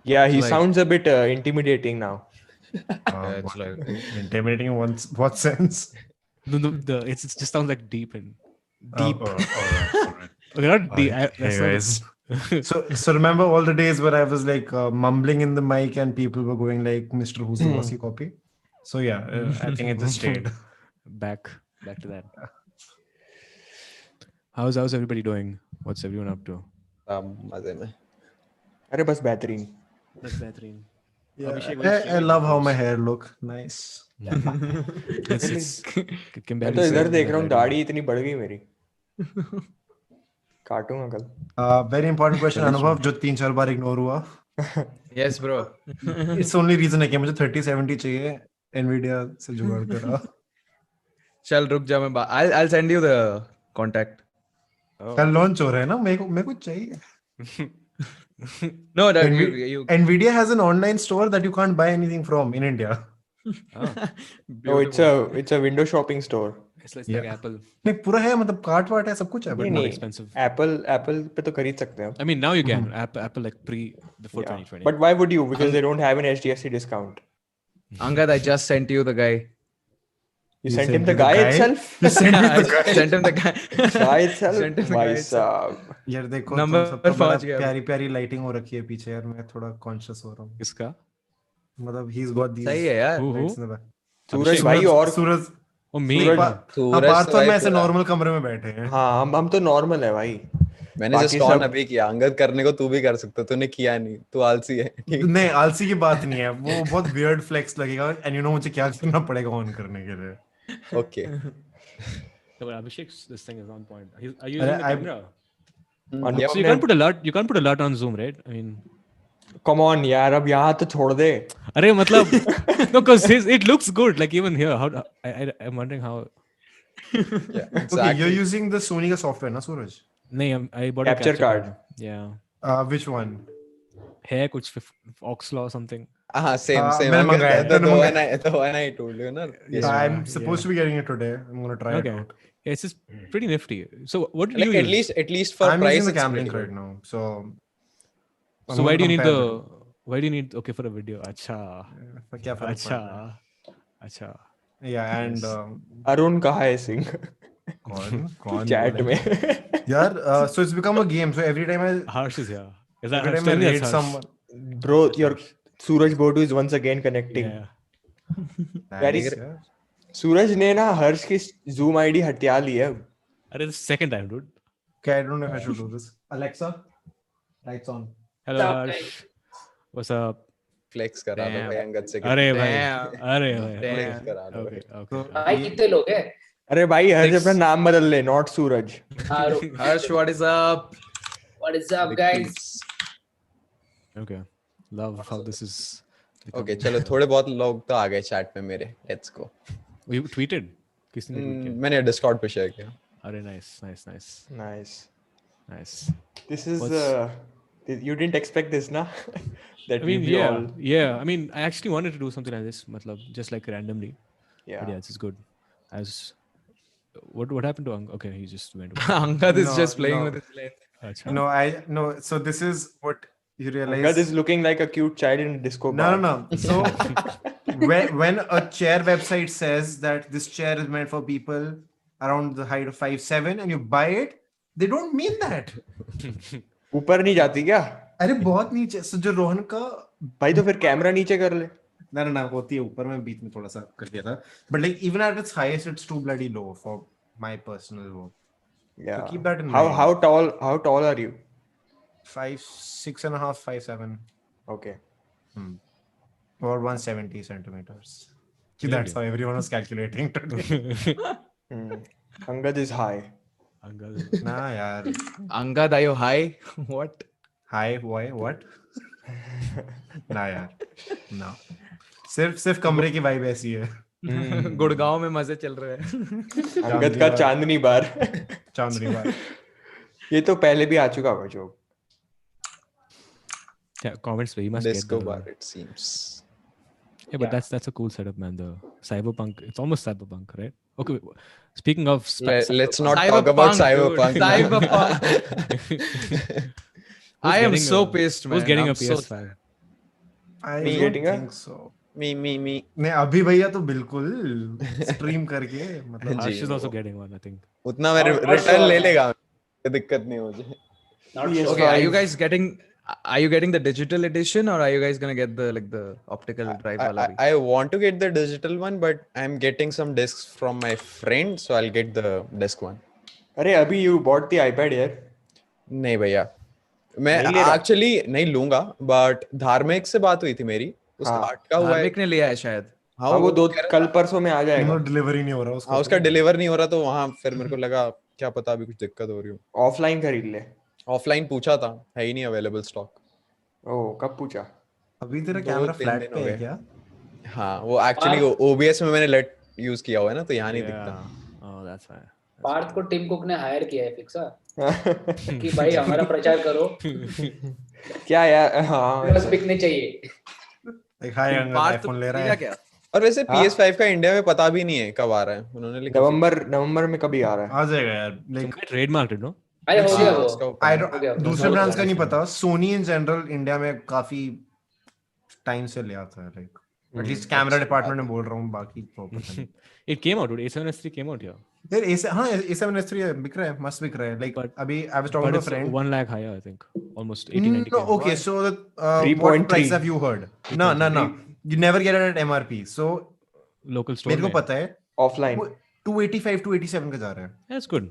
या ही like- sounds a bit intimidating now It's what- like intimidating in what sense? No, it just sounds like deep and. Deep. All right. Okay, not deep. Alright, hey That's not guys. So remember all the days where I was like mumbling in the mic and people were going like, "Mr. Who's the bossy copy?" So yeah, I think it just stayed. back to that. How's everybody doing? What's everyone up to? मजे में. अरे बस बेहतरीन That's Bethreen. Yeah, I love how my hair look. Nice. Can मैं barely तो see इधर it देख in रहा हूँ the दाढ़ी इतनी बढ़ गई मेरी काटूंगा कल Very important question, Anubhav, जो 3-4 बार ignore हुआ. yes, bro. It's only reason है कि मुझे 3070 चाहिए. Nvidia से जुगाड़ करा. चल रुक जा मैं I'll send you the contact. कल लॉन्च हो रहा है ना मेरे को चाहिए. No, that you Nvidia has an online store that you can't buy anything from in India. Oh, it's a window shopping store. It's like Apple. नहीं पूरा है मतलब कार्ट वाट है सब कुछ है But but more नहीं expensive. Apple पे तो खरीद सकते हैं I mean, now you can. Apple like before Yeah. 2020. But why would you? Because they don't have an HDFC discount. Angad, I just sent you the guy. You sent him the guy itself? You sent me I the guy. sent him the guy. Guy itself? Sent him the भाई guy itself. साहब यार देखो Number तुम सबका बड़ा पहुंच गया। प्यारी प्यारी लाइटिंग हो रखी है पीछे यार मैं थोड़ा कॉन्शियस हो रहा हूँ Kiska? मतलब he's got these सही है यार. Who? lights in the back. सूरज भाई और सूरज Oh, me. सूरज हाँ बात तो हम ऐसे नॉर्मल कमरे में बैठे हैं हाँ हम तो नॉर्मल है भाई मैंने बाकी जस्ट ऑन सब- अभी किया. अंगद करने को तू भी कर सकता. तूने किया नहीं. तू आलसी है. ठीक. नहीं आलसी की बात नहीं है वो बहुत वियर्ड फ्लेक्स लगेगा एंड यू नो मुझे क्या करना पड़ेगा ऑन करने के लिए okay. No, but Abhishek's this thing is on point. Are you using the camera? Anupam So you ने can't put a lot. You can't put a lot on Zoom, right? I mean, come on यार अब यहाँ तो छोड़ दे अरे मतलब no, because it looks good. Like even here, I'm wondering how. Yeah, okay exactly. you're using the Sony का software ना सूरज नहीं, I bought Capture a capture card. card. Yeah, which one है कुछ Oxlaw or something. Same. मैंने Angad, मंगाया, the मैंने one I told you ना. I'm supposed to be getting it today I'm gonna try it Okay. out Yeah, it's just pretty nifty. So what did Like you at use? least for I'm price using the it's cam pretty link good. right now so I'm So why gonna do you need compare the? Why do you need? Okay, for a video. Acha. them. क्या फर्क पड़ता है Acha. yeah and Arun कहाँ है सिंह कौन chat में यार so it's become a game so every time I Harsh is here. Is that every Harsh? time I Tell me rate that's Harsh. someone bro your Suraj gotu is once again connecting Yeah. Very- nice, yeah. सूरज ने ना हर्ष की zoom ID Hatia ली है This is second time, dude. Okay, I don't know if I should do this. Alexa, lights on. Hello, Harsh. What's up? Flex करा लो Damn. भाई अंगद से. अरे भाई. Damn. अरे भाई. Damn. Flex करा लो. Okay. So, भाई कितने लोग हैं अरे भाई हर्ष अपना नाम बदल ले not Suraj Harsh, what is up? What is up guys Okay. Love how this is. Okay, चलो थोड़े बहुत लोग तो आ गए चैट में मेरे. Let's go. You tweeted? किसने tweet किया? मैंने Discord पे शेयर किया. अरे nice. nice this is What's- you didn't expect this na that I mean, we all yeah. I mean, I actually wanted to do something like this, matlab, just like randomly. But yeah yeah, this is good. What happened to Okay, he just went. Angad is No, just playing no. with his lens. Acha. no. So this is what you realize. Angad is looking like a cute child in a disco bar. No. So when a chair website says that this chair is meant for people around the height of 5'7" and you buy it, they don't mean that. ऊपर नहीं जाती क्या अरे बहुत नीचे. So जो रोहन का भाई तो फिर कैमरा नीचे कर ले. ना होती है ऊपर में बीच में थोड़ा सा कर दिया था but like even at its highest it's too bloody low for my personal वो Yeah. keep that in how mind. how tall are you? 6.5 5'7" Okay. or 170 centimeters. That's how everyone was calculating today. Angad is high. Nah yaar. Angad, are you high? What? Hi, why what? Nah yaar. No. सिर्फ कमरे की vibe ऐसी है. गुड़गांव में मजे चल रहे हैं. अंगद का चांदनी बार. चांदनी बार. ये तो पहले भी आ चुका होगा जो. Yeah, comments where you must Disco get bar, the... it seems. Yeah, but that's a cool setup, man. The cyberpunk, it's almost cyberpunk, right? Okay, speaking of Let's not talk about cyberpunk. Cyberpunk. I am so pissed, man. Who's getting I'm a so PS5? I Me don't getting a- think so. Me. नहीं अभी भैया तो बिल्कुल stream करके मतलब Harsh is also getting one, I think. उतना मैं Not return sure, ले man. लेगा. दिक्कत नहीं मुझे. Not PS5. sure. Okay, are you getting the digital edition, or are you guys gonna get the optical drive wala bhi? I want to get the digital one, but I'm getting some discs from my friend, so I'll get the disc one. अरे अभी you bought the iPad यार. नहीं भैया, मैं नहीं ले रहा? Actually नहीं लूंगा, बट धार्मिक से बात हुई थी मेरी, उसका हाँ. अटका हुआ है. धार्मिक ने लिया है शायद. हाँ हाँ वो दो कह रहा कल था. परसों में आ जाएगा. मतलब डिलीवरी नहीं हो रहा उसका. हाँ उसका डिलीवर नहीं हो रहा, तो वहाँ फिर मेरे को लगा क्या पता अभी कुछ दिक्कत हो रही हो. ऑफलाइन खरीद ले. ऑफलाइन पूछा था, है ही नहीं अवेलेबल स्टॉक. ओह कब पूछा? अभी तेरा 2-3 कैमरा फ्लैट दिन पे हो है गए. क्या? हाँ वो एक्चुअली OBS में मैंने लेट यूज किया हुआ है ना, तो यहाँ नहीं दिखता. Oh, that's why. पार्थ को टिम कुक ने हायर किया है फिक्सा कि भाई हमारा प्रचार करो. क्या यार. हाँ बस बिकने चाहिए. Like हाय अंगद पार्थ तो आईफोन ले रहा खरीदा है. क्या? और वैसे हाँ? PS5 का इंडिया में पता भी नहीं है कब आ रहा है. उन्होंने लिखा नवंबर में कभी आ रहा है? आ जाएगा यार. Like Somebody trademarked it, no? अरे हो गया उसका वो. open I है. don't, हो गया. दूसरे ब्रांड्स का नहीं पता. सोनी इन जनरल इंडिया में काफी टाइम से ले आता है. लाइक एटलीस्ट कैमरा डिपार्टमेंट में बोल रहा हूँ, बाकी तो पता नहीं. It came out, dude. A7S3 came out here. यार A7S3 बिक रहा है, मस्त बिक रहा है. लाइक But- अभी I was talking But to a it's friend. 1 lakh higher, I think. Almost 80-90 No, K. okay, so what 3.3. price have you heard? No. You never get it at MRP. So Local store. मेरे को में. पता है offline. 285 287 का जा रहा है. That's good.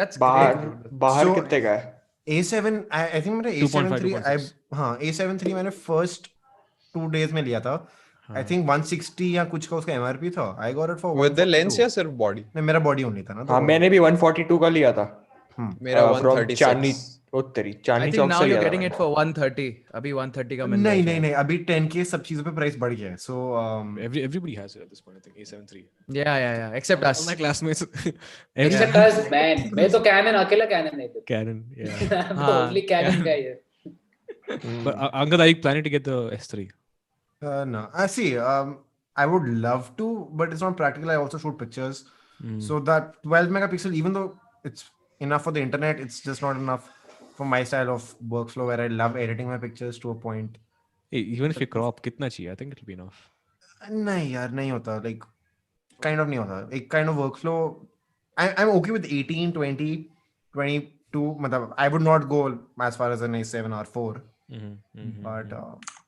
That's बाहर great. बाहर So- कितने का है? A7 I think मेरा 2.5, A7 III हाँ A7 III मैंने फर्स्ट 2 days में लिया था. I think 160 या कुछ का उसका MRP था. I got it for with the 142. Lens या सिर्फ बॉडी? नहीं मेरा बॉडी ओनली था ना. हाँ मैंने भी 142 का लिया था. मेरा From 136. चांदनी उत्तरी I Chandni think Chowk now से you're लिया getting था. it for 130. अभी 130 का मिल रहा है. नहीं अभी 10K सब चीजों पे प्राइस बढ़ गया है. So Everybody has it at this point, I think. A7 III. Yeah. Except us. All my classmates. Except us, man. मैं तो Canon अकेला Canon नहीं था. Canon, yeah. I'm the only Canon guy here. But Angad, are you planning to get the S3? no, I see. I would love to, but it's not practical. I also shoot pictures, so that 12 megapixel, even though it's enough for the internet, it's just not enough for my style of workflow where I love editing my pictures to a point. Hey, even if you crop, कितना चाहिए? I think it'll be enough. नहीं यार नहीं होता. Like kind of नहीं होता. एक kind of workflow. I'm okay with 18, 20, 22. मतलब I would not go as far as an A7 or 4, but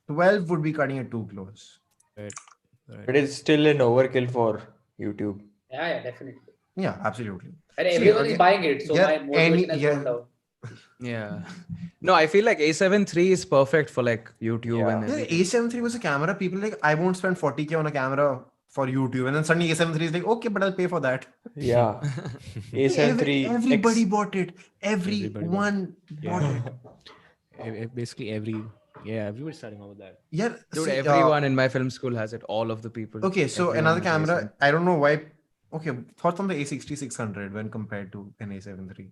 12 would be cutting it too close. Right. But it's still an overkill for YouTube. Yeah, definitely. Yeah, absolutely. And See, everyone is again- buying it, so yeah, my motivation has yeah. gone down. Yeah. No, I feel like A7 III is perfect for like YouTube Yeah. and Yeah, everything. A7 III was a camera. People like, I won't spend 40K on a camera for YouTube. And then suddenly A7 III is like, okay, but I'll pay for that. Yeah. A7 III. Everybody bought it. Everybody Everyone bought it. Basically everybody's starting out with that. Yeah, Dude, see, everyone in my film school has it. All of the people. Okay, so Everyone another has camera. A7. I don't know why. Okay, thoughts on the A6600 when compared to an A7 III?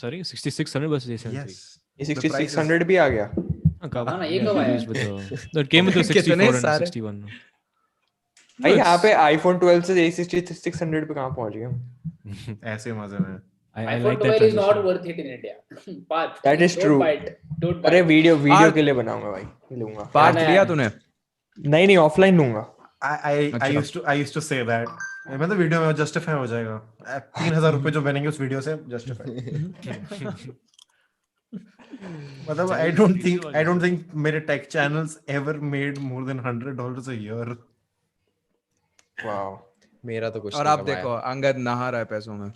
Sorry, 6600 versus A7 III. Yes. ये The price is- 6600 भी आ गया. हाँ ना, ये कब आया? No, it came with the 64 कितने and सारे? 61. भाई यहाँ पे iPhone 12 से A6600 पे कहाँ पहुंच गए हम? ऐसे मजे में. I iPhone like that 12 is not transition. worth it in India. Path. That is Don't true. buy it. Don't buy अरे it. वीडियो के लिए बनाऊंगा भाई. लूंगा. पार्ट Yeah, लिया yeah. तूने? नहीं ऑफलाइन लूंगा. I used to say that. मैं तो वीडियो में justify हो जाएगा. 3000 रुपए जो बनेंगे उस वीडियो से justify. मतलब I don't think मेरे tech channels ever made more than $100 a year. Wow. मेरा तो कुछ और नहीं आप देखो अंगद नहा रहा है पैसों में.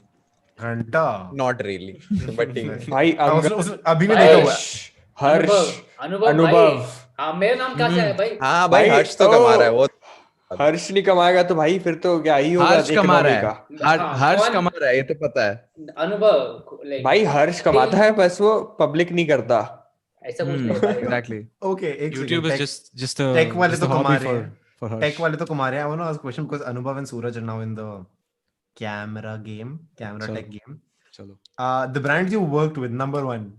घंटा. नॉट रियली बट ठीक है. भाई अभी ने भाई, देखा हुआ है. हर्ष अनुभव भाई. हाँ, मेरा नाम कहाँ से आया भाई? हाँ भाई भाई, हर्ष तो कमा रहा है वो. हर्ष नहीं कमाएगा तो भाई फिर तो क्या ही होगा हर्ष कमा रहा इकोनॉमी है. का. हर्ष कौन? कमा रहा है, ये तो पता है. अनुभव like, भाई हर्ष कमाता है बस वो पब्लिक नहीं करता. ऐसा कुछ नहीं भाई. Exactly. Okay, एक YouTube second. is just a Tech वाले just तो a कमा hobby रहे हैं. for Harsh. Tech वाले तो कमा रहे हैं. I want to ask a question because Anubhav and Suraj are now in the camera Chalo. tech game. चलो. The brands you worked with, number one,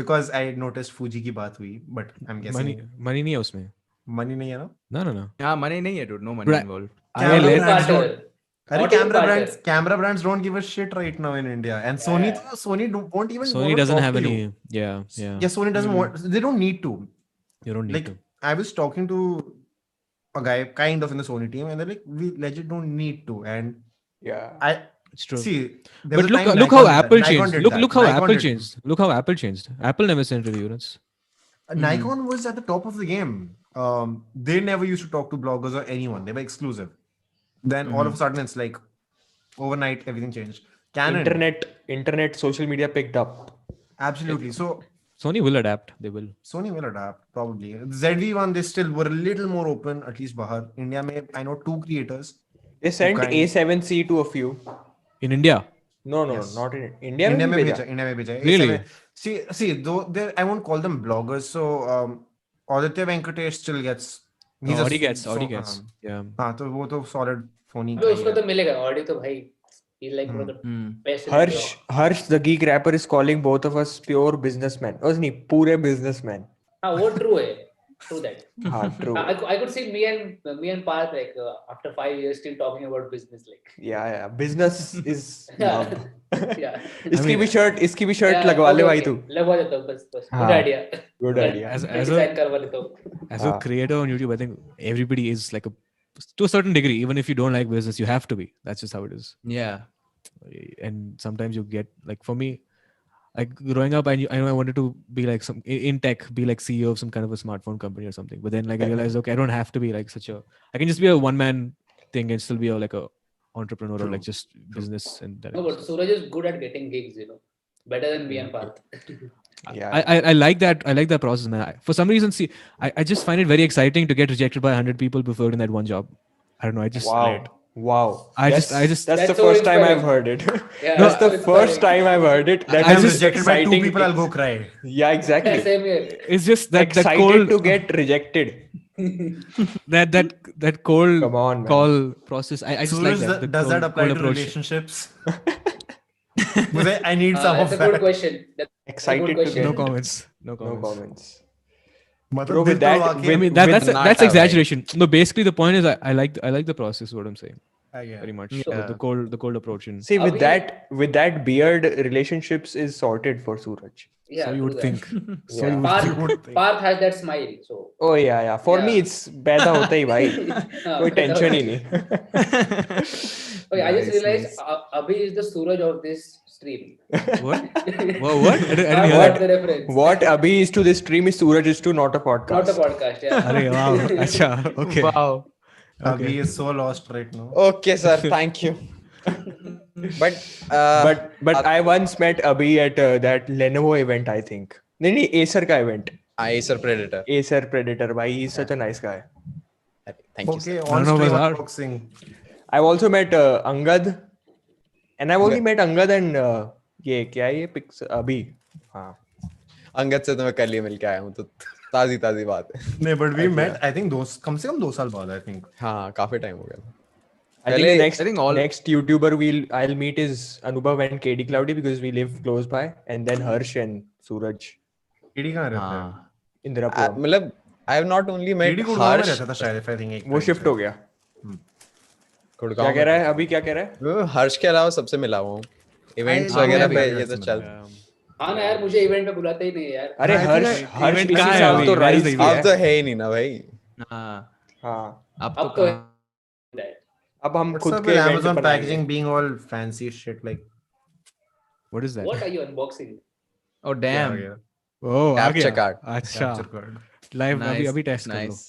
because I noticed Fuji की बात हुई, but I'm guessing money नहीं है उसमें. money नहीं है ना? No. हाँ, money नहीं है, dude. No money Bra- involved. Camera Not in brands barter. don't. अरे Not in barter. camera brands don't give a shit right now in India, and Sony won't even Sony wanna doesn't talk have to any. you. Yeah. Yeah, Sony doesn't want. They don't need to. You don't need Like to. I was talking to a guy kind of in the Sony team, and they're like, we legit don't need to. And Yeah. It's true. see, there was But a look time look how Nikon did that. Apple Nikon changed. did that. Look how Nikon Apple did that. changed. Look how Apple changed. Apple never sent reviewers. Nikon was at the top of the game. They never used to talk to bloggers or anyone. They were exclusive. Then all of a sudden, it's like overnight, everything changed. Canon, Internet, social media picked up. absolutely. So Sony will adapt. They will. Sony will adapt probably. ZV-1, they still were a little more open, at least Bahar. India, I know 2 creators. They sent kind- A7C to a few. In India. No, Yes. not in India. India में में भी भेजा, India में भेजा. Really? See, though I won't call them bloggers. So Aditya Venkatesh still gets. Audi gets. Yeah. हाँ तो वो तो solid Sony तो का उसको ही है. तो मिलेगा. ऑडियो तो भाई. He's like one of the best. in Harsh, India. Harsh, the geek rapper is calling both of us pure businessmen. Oh, नहीं, पूरे businessmen. हाँ, वो true है. True that. हाँ, true. I could see me and Parth like after 5 years still talking about business like. Yeah. Business is love. Yeah. इसकी भी shirt Yeah, लगवा ले okay, भाई okay. तू. लगवा देता हूँ बस. Good हाँ. idea. Good idea. As Design करवा लेता हूँ. a creator on YouTube, I think everybody is like to a certain degree. Even if you don't like business, you have to be. That's just how it is. Yeah. And sometimes you get like, for me, like growing up, I know I wanted to be like some in tech, be like CEO of some kind of a smartphone company or something. But then like I realized, okay, I don't have to be like I can just be a one man thing and still be like a entrepreneur or like just business and that. No, but Suraj is good at getting gigs, better than me and Parth. Yeah. I like that. I like that process, man. For some reason, see, I just find it very exciting to get rejected by 100 people before in that one job. I don't know. I just Wow. I just That's That's the so first time inspiring. I've heard it. Yeah, That's the so first inspiring. time I've heard it. That I'm is rejected by 2 exciting. people, I'll go cry. Yeah, exactly. Same here. it's just that Excited cold to get rejected. that cold Come on, man. call process. I just Suraj, like that. The does cold, that apply cold to approach. relationships? Because I need some That's of a good that. question. That's a Excited good to question. get No comments. No no comments. comments. मतलब Bro, दिल with that, तो वाकई- I mean with that's Nata, exaggeration. No, basically the point is I like the process. Is what I'm saying. I get it. Very much. Yeah. The cold approach. And See, with Abhi- that beard, relationships is sorted for Suraj. Yeah, so you true would that. think. So Yeah. you would think. Parth has that smile, so. Oh yeah. For me, Yeah. it's पैदा होता ही भाई. कोई tension ही नहीं. Okay, I just Nice, realized nice. Abhi is the Suraj of this stream. What? What? I didn't I hear got that. the reference. What Abhi is to this stream is Suraj is to not a podcast. Not a podcast, yeah. Arey, wow. Acha. Okay. Wow. Abhi is so lost right now. Okay, sir. Thank you. But I once met Abhi at that Lenovo event, I think. नहीं Acer का event. Acer Predator. Acer Predator, bhai. He's such a nice guy. Thank you, Okay, sir. on None of us stream are. unboxing. I've also met Angad. And I've only met Angad and ये क्या है ये pics अभी. हाँ. अंगद से तो मैं कल ही मिल के आया हूँ तो ताजी बात है. नहीं, but we met, I think कम से कम 2 साल बाद, I think. हाँ, काफी टाइम हो गया. I think the next I think all- next YouTuber I'll meet is Anubhav and KD Cloudy because we live close by, and then Harsh and Suraj. KD कहाँ रहता है? हाँ. Indrapur. मतलब I have not only met KD Gurgaon में Harsh. रहता था शायद, if I think एक वो time शिफ्ट से. हो गया. गुड़गांव क्या कह में. रहा है अभी क्या कह रहा है? वो हर्ष के अलावा सबसे मिला हुआ हूँ. इवेंट्स हाँ, वगैरह मैं पे भी ये तो हर्ष चल. हाँ ना यार, मुझे इवेंट पे बुलाते ही नहीं है यार. अरे I think हर्ष event इसी कहाँ है साल अभी? तो Where is राइज the किया अब है. तो है ही नहीं ना भाई. हाँ. हाँ. अब अब तो तो अब हम What's खुद up के with event Amazon बनाएंगे. packaging being all fancy shit like? What is that? what are you unboxing? Oh damn. Yeah. Oh, uh Capture गया। card. अच्छा। Capture card. Live अभी Nice. टेस्ट कर लो। Nice.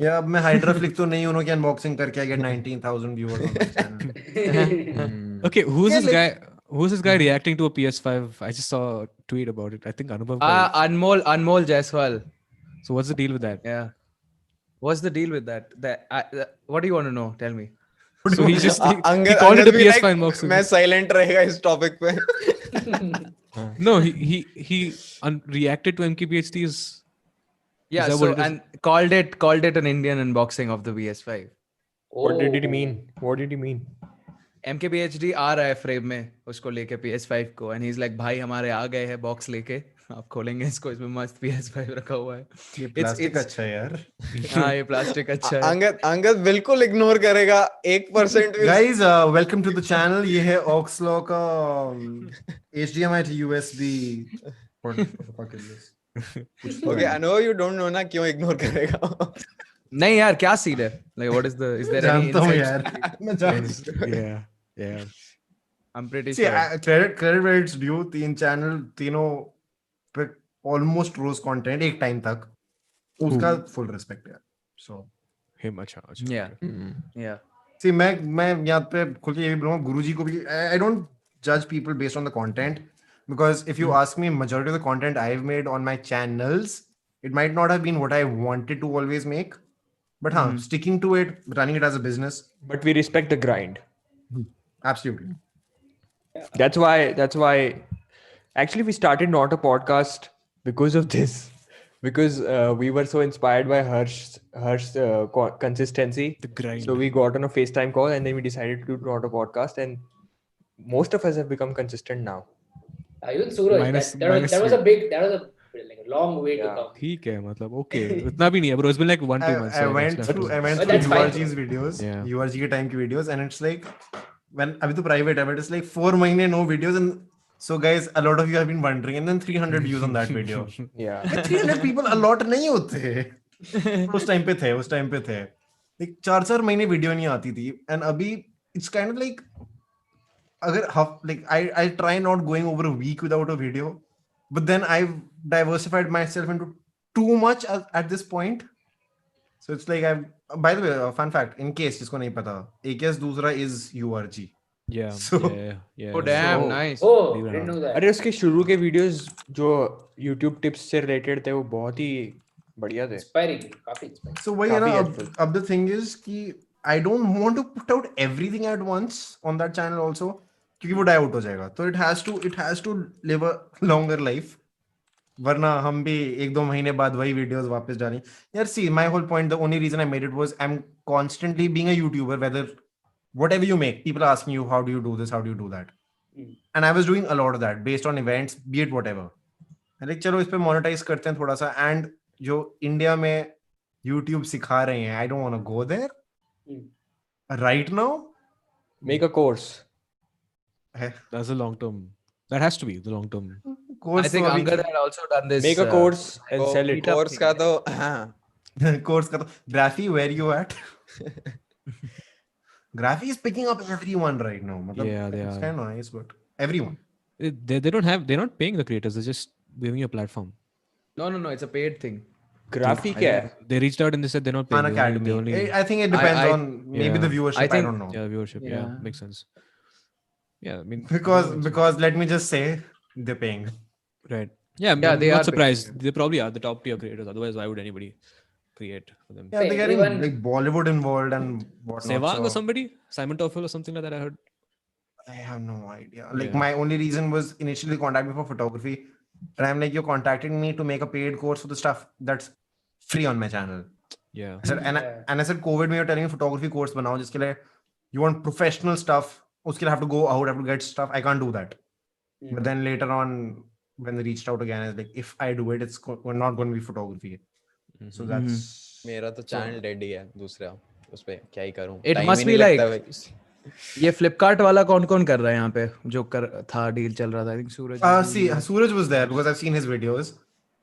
Yeah, अब मैं hydra flick तो नहीं उन्होंने अनबॉक्सिंग करके I get 19,000 viewers on my channel. Okay, who's Yeah, this like- guy? Who's this guy reacting to a PS5? I just saw a tweet about it. I think Anubhav. Anmol Jaiswal. So what's the deal with that? Yeah. What's the deal with that? What do you want to know? Tell me. So he just he Angad called it a भी PS5 like, unboxing. मैं silent रहेगा इस topic पे. No, he reacted to MKBHD's. Yeah. that So what it is? and called it an Indian unboxing of the PS5. What did he Oh. mean? What did he mean? MKBHD आ रहा है frame में उसको लेके PS5 को and he's like भाई हमारे आ गए हैं बॉक्स लेके आप खोलेंगे इसको इसमें मस्त PS5 रखा हुआ है. ये प्लास्टिक अच्छा है यार. हाँ ये प्लास्टिक अच्छा है. अंगद बिल्कुल इग्नोर करेगा 1% भी. Guys, welcome to the channel. ये है Oxlaw का HDMI to USB. What the fuck is this? Okay, I know you don't know ना क्यों इग्नोर करेगा. नहीं यार क्या सीन है? Like what is there any जानता हूँ inside यार. story? मैं जानता हूँ. Yeah. I'm pretty See, sure. credit where it's due. 3 channel तीनों पे almost रोज content एक time तक. उसका full respect यार. So Him अच्छा. Yeah. Yeah. see मैं यहाँ पे खुल के ये भी बोलूँगा गुरुजी को भी I don't judge people based on the content because if you ask me majority of the content I've made on my channels it might not have been what I wanted to always make but हाँ sticking to it running it as a business But we respect the grind. absolutely. That's why actually we started not a podcast because of this. Because we were so inspired by Harsh's consistency. The grind. So we got on a FaceTime call and then we decided to do not a podcast and most of us have become consistent now. Even Suraj, Minus- that was minus like a long way to Yeah. come. ठीक है मतलब okay इतना भी नहीं है bro. It's been like 1-2 months. I so went that's through But that's fine, URG's videos Yeah. URG के time की videos and it's like when अभी तो private है but it's like 4 महीने no videos and so guys a lot of you have been wondering and then 300 views on that video. Yeah. 300 people a lot नहीं होते उस time पे थे like 4 महीने वीडियो नहीं आती थी and अभी it's kind of like अगर like I try not going over a week without a video but then I've diversified myself into too much at this point so it's like I've by the way fun fact in case जिसको नहीं पता AKS दूसरा is URG. Yeah. So- Yeah. Oh damn, So- nice. Oh, Leave it didn't know that. अरे उसके शुरू के videos जो YouTube tips से रिलेटेड थे वो बहुत ही बढ़िया थे. Inspiring, काफी inspiring. So वही है ना काफी helpful. अब the thing is कि I don't want to put out everything at once on that channel also क्योंकि वो die out हो जाएगा तो it has to live a longer life वरना हम भी 1-2 महीने बाद वही वीडियोस वापस डालें यार see my whole point the only reason I made it was I'm constantly being a YouTuber whether whatever you make people are asking you how do you do this how do you do that and I was doing a lot of that based on events be it whatever and like चलो इस पे monetize करते हैं थोड़ा सा and जो India में YouTube सिखा रहे हैं I don't want to go there right now Make a course. That's a long term. That has to be the long term. course I think तो अभी- Angad had also done this. Make a course and sell it. meetup course thing, का right? तो हाँ. course का तो Graphy where you at Graphy is picking up everyone right now मतलब Yeah, they it's are. kind of nice but everyone They're not paying the creators. They're just giving you a platform. No, it's a paid thing. Graphy क्या है? They reached out and they said they're not paying. Khan They Academy only- I think it depends I- on maybe the yeah. viewership I, think- don't know yeah, viewership. Yeah, Yeah. makes sense. Yeah, I mean because let me just say they're paying right. Yeah, Yeah, I'm they not are surprised. They probably are the top tier creators. Otherwise, why would anybody create for them? yeah they're getting Everyone- like Bollywood involved and whatnot Sevang so or somebody, Simon Toffel or something like that. I heard. I have no idea like Yeah. my only reason was initially contact me for photography and I'm like you're contacting me to make a paid course for the stuff that's free on my channel Yeah. I said Yeah. and I said COVID में you're telling me photography course बनाओ जिसके लिए you want professional stuff उसके लिए have to go out have to get stuff I can't do that but then later on when they reached out again it's like if I do it it's we're not going to be photography so that's मेरा तो channel dead ही है दूसरा उस पे क्या ही करूं. It Time must he be नहीं लगता like- भाई. ये फ्लिपकार्ट वाला कौन कर रहा है यहाँ पे जो कर था डील चल रहा था? I think Suraj. see Suraj was there because I've seen his videos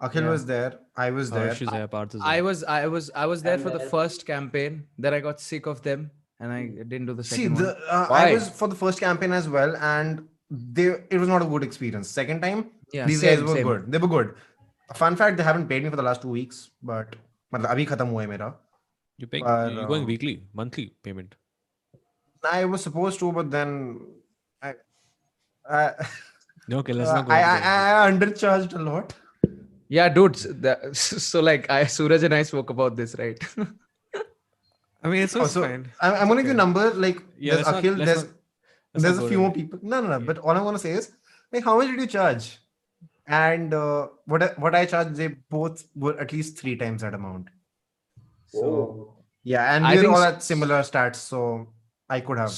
Akhil was there I was there Harsh is there, Parth is I there. was there I'm for the there. first campaign. Then I got sick of them and I didn't do the see second the one. Why? I was for the first campaign as well and it was not a good experience second time Yeah, these same, guys were same. good they were good Fun fact, they haven't paid me for the last 2 weeks, but मतलब अभी खत्म हुआ है मेरा. You paying? पर, You going weekly, monthly payment? I was supposed to, but then I I Okay, let's not go. I, into that. I undercharged a lot. Yeah, dude. So like, Suraj and I spoke about this, right? I mean, it's Also, fine. I'm gonna give you a number. Like Yeah, there's let's not- Akhil, let's not there's a go few there. more people. No. But all I'm gonna say is, like, how much did you charge? And what I charged, they both were at least 3 times that amount. So Oh. yeah, and I we're think all s- at similar stats, so I could have.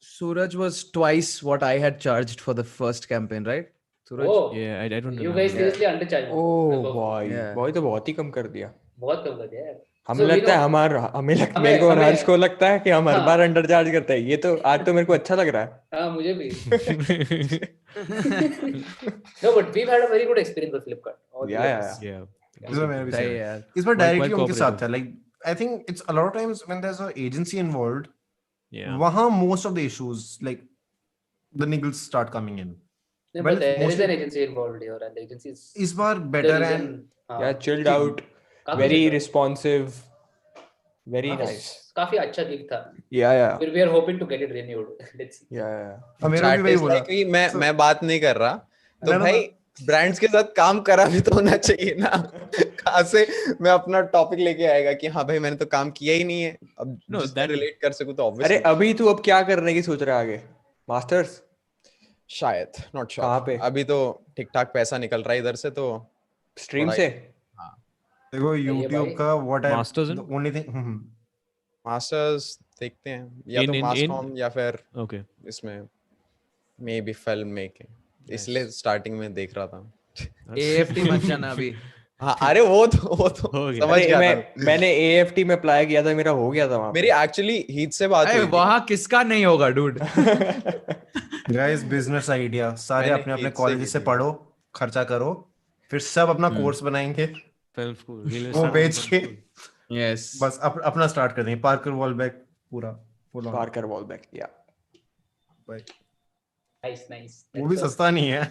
Suraj was twice what I had charged for the first campaign, right? Suraj. Oh. Yeah, I don't You remember. guys seriously undercharged. ओ भाई Yeah. भाई तो बहुत ही कम कर दिया. बहुत कम कर दिया यार. हमें So we लगता है know- मेरे को और हमें- हर्ष को लगता है कि हम हर हाँ. बार अंडर चार्ज करते हैं. ये तो आज तो मेरे को अच्छा लग रहा है. हाँ, मुझे भी. No, but we've had a very good experience with Flipkart. All Yeah, of us. Yeah. इस बार मेरा भी सही same है है. यार. इस बार Quite directly उनके साथ cooperative. था. Like I think it's a lot of times when there's an agency involved, Yeah. वहाँ most of the issues, like the niggles start coming in. No, Well, but there is mostly- an agency involved here, and the agency is इस बार the better reason. and हाँ, Yeah, chilled out, काफी very chilled out. responsive, very काफी- nice. काफी अच्छा gig था. Yeah. We are hoping to get it renewed. Let's see. Yeah. अब मेरा भी Chat वही is बोला. like कि मैं बात नहीं कर रहा तो No, no, भाई ब्रांड्स के साथ काम करा भी तो होना चाहिए ना. कहाँ से मैं अपना टॉपिक लेके आएगा कि हाँ भाई मैंने तो काम किया ही नहीं है. अब No, जिससे that- रिलेट कर सकूं तो अरे ऑब्वियसली अभी तू अब क्या करने की सोच रहा है आगे? मास्टर्स? शायद नॉट श्योर. कहाँ पे? अभी तो ठीक ठाक पैसा निकल रहा है इधर से तो स्ट्रीम थोड़ा- से? देखो ये YouTube भाई. का what I Masters in? the only thing masters देखते हैं या तो in- मास in- कॉम या फिर Okay. इसमें मे बी फिल्म मेकिंग. इसलिए स्टार्टिंग में देख रहा था. AFT मत जाना अभी. हाँ अरे वो तो हो गया. समझ गया था. मैंने AFT में अप्लाई किया था, मेरा हो गया था वहाँ मेरी एक्चुअली हीत से बात अरे हुई थी. वहाँ किसका नहीं होगा, dude? guys business idea सारे मैंने अपने अपने Heath से कॉलेज की से थी. पढ़ो, खर्चा करो, फिर सब अपना कोर्स बनाएंगे, Film school. We'll वो start बेच film के school. Yes. बस अपना स्टार्ट कर देंगे. पार्कर वॉलबैक पूरा full on. पार्कर वॉलबैक. या Nice, nice. वो भी That's सस्ता नहीं है.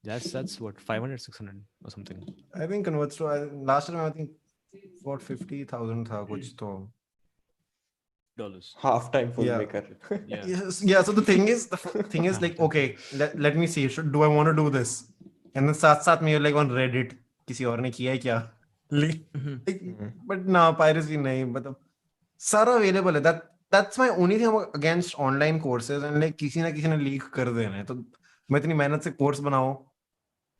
That's what 500, 600 or something. I think converts to last time I think what 50,000 था कुछ तो. Dollars. Half time full Yeah. Maker. Yeah. Yes, yeah. So the thing is like, okay, let me see. Do I want to do this? And then साथ में you're like on Reddit, किसी और ने किया है क्या? But ना piracy नहीं, मतलब सारा available है. That's my only thing against online courses and like किसी ना किसी ने लीक कर देना है. तो मैं इतनी मेहनत से कोर्स बनाओ,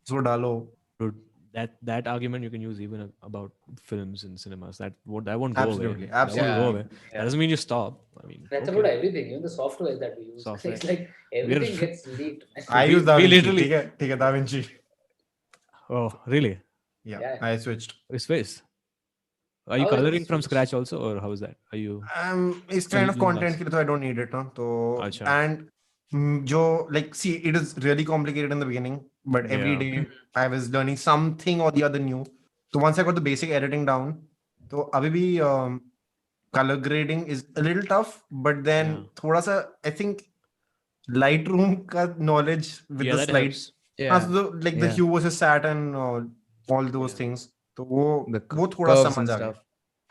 उसको डालो. Dude, that argument you can use even about films and cinemas. That won't go Absolutely, away. absolutely. That won't go away. That doesn't mean you stop. I mean, That's okay. about everything, even the software that we use. Software. It's like everything gets leaked. I use we DaVinci. literally- ठीक है DaVinci. Oh, really? Yeah, Yeah. I switched. It's face. Are you How is coloring it from switched? scratch also, or how is that? Are you? इस kind of Using content that. के लिए तो I don't need it ना. तो अच्छा. and जो like see it is really complicated in the beginning, but every Yeah. day I was learning something or the other new. So once I got the basic editing down, तो अभी भी color grading is a little tough, but then Yeah. थोड़ा सा I think Lightroom का knowledge with Yeah, the that slides, Yeah. so like the Yeah. hue versus satin, all those things. तो वो The थोड़ा curves समझ and आ गया. stuff.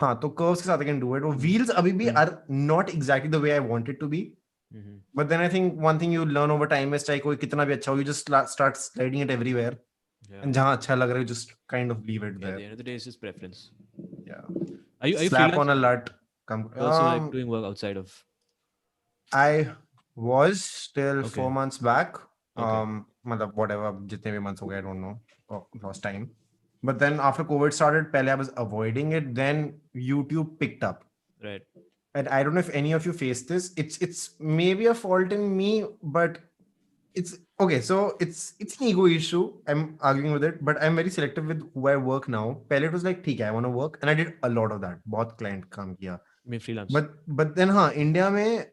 हाँ तो curves के साथ I can do it. वो wheels अभी भी are not exactly the way I want it to be. Mhm. But then I think one thing you learn over time is चाहे कोई कितना भी अच्छा हो, you just start sliding it everywhere. Yeah. And जहाँ अच्छा लग रहा है, you just kind of leave it Yeah, at there. the end of the day, it's just preference. Yeah. Are you Slap on a freelancing? lut. Come. Also like doing work outside of. I was till Okay. 4 months back. Okay. मतलब whatever जितने भी months हो गए, I don't know. Lost time. But then after COVID started, पहले I was avoiding it. Then YouTube picked up. Right. And I don't know if any of you face this. It's maybe a fault in me, but it's okay. So it's an ego issue. I'm arguing with it, but I'm very selective with who I work now. Pehle it was like, ठीक है, I want to work, and I did a lot of that. बहुत client काम किया. I mean freelance. But then हाँ, India में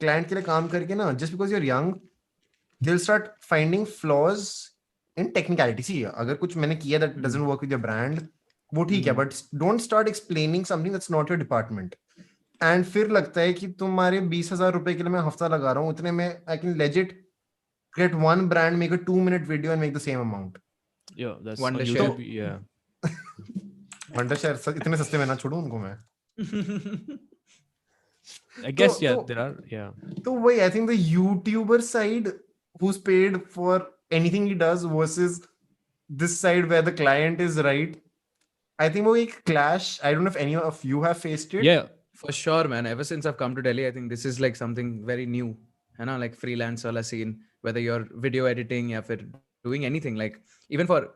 client के लिए काम करके ना, just because you're young, they'll start finding flaws in technicality. See, अगर कुछ मैंने किया that doesn't work with your brand, वो ठीक है, but don't start explaining something that's not your department. And फिर लगता है कि तुम्हारे 20,000 रुपए के लिए मैं हफ्ता लगा रहा हूँ, उतने में I can legit create one brand, make a 2-minute video and make the same amount. Yeah, that's Wonder on Share. YouTube. Yeah. Wonder share इतने सस्ते में ना छोड़ूं उनको मैं. I guess, yeah, तो- there are, yeah. So wait, I think the YouTuber side who's paid for anything he does versus this side where the client is right. I think वो एक clash. I don't know if any of you have faced it. Yeah. For sure, man. Ever since I've come to Delhi, I think this is like something very new. You know, like freelance wala scene, whether you're video editing or doing anything. Like even for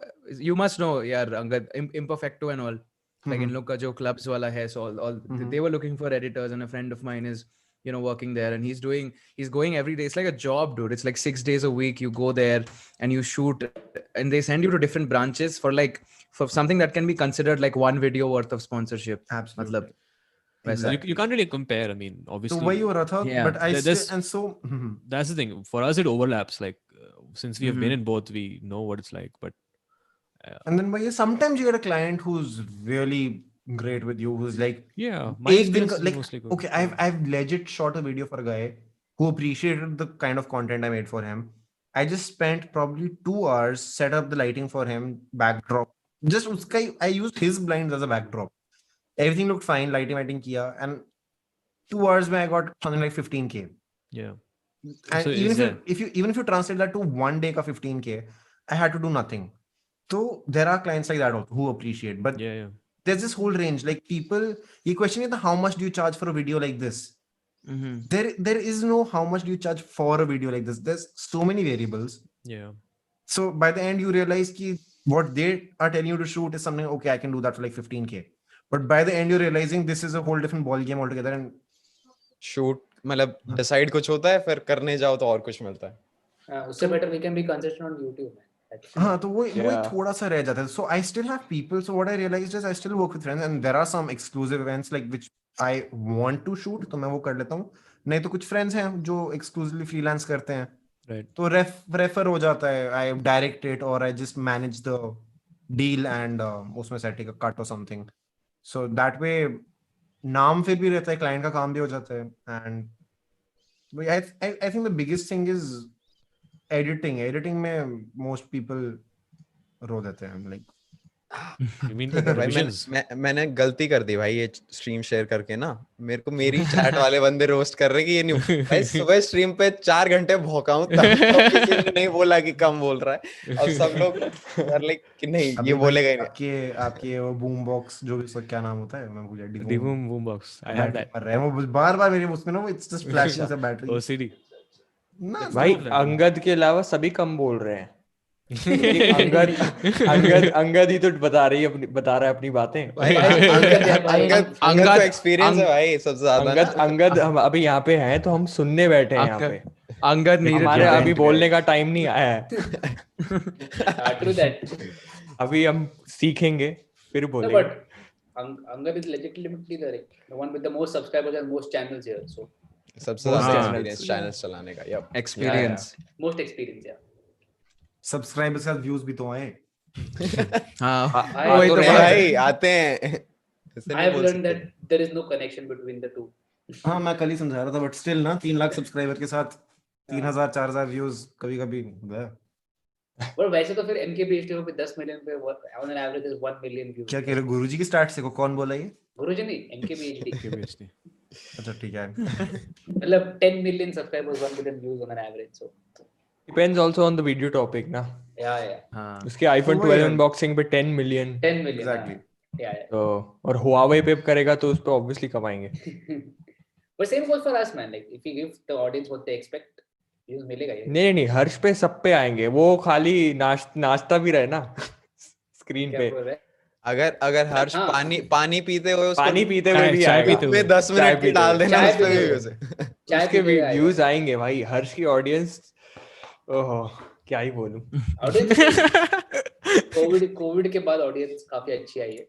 you must know, yeah, Angad, Imperfecto and all. Like in Look ka jo clubs wala hai, so all they were looking for editors, and a friend of mine is working there, and he's going every day. It's like a job, dude. It's like 6 days a week. You go there and you shoot, and they send you to different branches for something that can be considered like one video worth of sponsorship. Absolutely. Matlab, So you can't really compare. I mean, तो obviously, वही हो रहा था. Yeah. But I still There's- and so. that's the thing. For us, it overlaps. Like, since we have been in both, we know what it's like. But And then but sometimes you get a client who's really great with you, who's like, yeah, my एक दिन experience का, is like, mostly good. okay, I've legit shot a video for a guy who appreciated the kind of content I made for him. I just spent probably 2 hours, set up the lighting for him, backdrop. Just uska, I used his blinds as a backdrop. Everything looked fine, lighting kiya, and 2 hours I got something like 15K. Yeah. And So even is if you translate that to 1 day ka 15K, I had to do nothing. So there are clients like that also who appreciate, but yeah, yeah. there's this whole range. Like people, you question it, how much do you charge for a video like this? There is no how much do you charge for a video like this. There's so many variables. Yeah. So by the end, you realize ki what they are telling you to shoot is something, okay, I can do that for like 15K. But by the end, you're realizing this is a whole different ball game altogether. And shoot मतलब decide कुछ होता है, फिर करने जाओ तो और कुछ मिलता है. उससे better we can be consistent on YouTube, man. हाँ, तो वही Yeah. थोड़ा सा रह जाता है. So I still have people. So what I realized is I still work with friends, and there are some exclusive events like which I want to shoot, तो मैं वो कर लेता हूँ. नहीं तो कुछ friends हैं जो exclusively freelance करते हैं. Right. तो refer हो जाता है. I direct it or I just manage the deal and उसमें से take a cut or something. So that way नाम फिर भी रहता है, client का काम भी हो जाता है. And I think the biggest thing is editing में most people रो देते हैं. Like You mean भाई revisions? मैंने गलती कर दी भाई ये स्ट्रीम शेयर करके ना. मेरे को मेरी चैट वाले बंदे रोस्ट कर रहे कि ये नहीं भाई. सुबह स्ट्रीम पे 4 घंटे भौंका हूं तब किसी ने नहीं बोला कि कम बोल रहा है. अब सब लोग यार लाइक कि नहीं अभी ये भाई बोलेगा ही नहीं. आपके वो बूम बॉक्स जो भी उसका क्या नाम होता है, मैं भूल गया. Divoom boombox. I have that. मर रहा है वो बार मेरे उसमें ना, वो it's just flashing the battery. OCD. ना भाई अंगद के अलावा सभी कम बोल रहे हैं. अंगद ही तो बता रहा है अपनी बातें. भाई अंगद को एक्सपीरियंस है भाई सबसे ज्यादा. अंगद हम अभी यहाँ पे हैं तो हम सुनने बैठे हैं यहाँ पे. Angad needed हमारे revenge, अभी guys. बोलने का टाइम नहीं आया है. True that. अभी हम सीखेंगे फिर No, बोलेंगे. but Angad is legitimately the one with the most subscribers and most channels here. So सबसे ज्यादा एक्सपीरियंस चैनल्स चलाने का. Yup Experience. most experience, yeah. Subscribers के साथ व्यूज भी तो आए. हाँ, हाँ, वही तो तो रहे बात है. भाई आते हैं. I have learned that there is no connection between the two. हाँ, मैं कल ही समझा रहा था, बट स्टिल ना 3 लाख सब्सक्राइबर के साथ 3000 4000 व्यूज कभी कभी गया. But वैसे तो फिर MK PhD पे 10 million पे on an average is 1 million views. क्या कह रहे गुरुजी की स्टार्ट से को कौन बोला ये? गुरुजी नहीं, MK PhD. PhD. अच्छा ठीक है. मतलब 10 million subscribers, 1 million views on an average. So Depends also on the video topic ना. yeah. हाँ. उसके iPhone 12 unboxing पे 10 million. 10 million. Exactly. Yeah. तो और Huawei पे करेगा तो उस पे obviously कमाएंगे. But same goes for us, man. Like if we give the audience what they expect, views मिलेगा ही. नहीं हर्ष पे सब पे आएंगे. वो खाली नाश्ता भी रहे ना स्क्रीन क्या पे. बोल रहे हैं? अगर हर्ष हाँ. पानी पीते हुए उसको पानी पीते हुए भी चाय आएगा. पीते हुए. में 10 मिनट की डाल देना चाय उस पे पीते भी हुए. उसे. चाय उसके पीते हुए व्यूज आएंगे भाई. हर्ष की ऑडियंस ओहो क्या ही बोलूं. कोविड के बाद ऑडियंस काफी अच्छी आई है.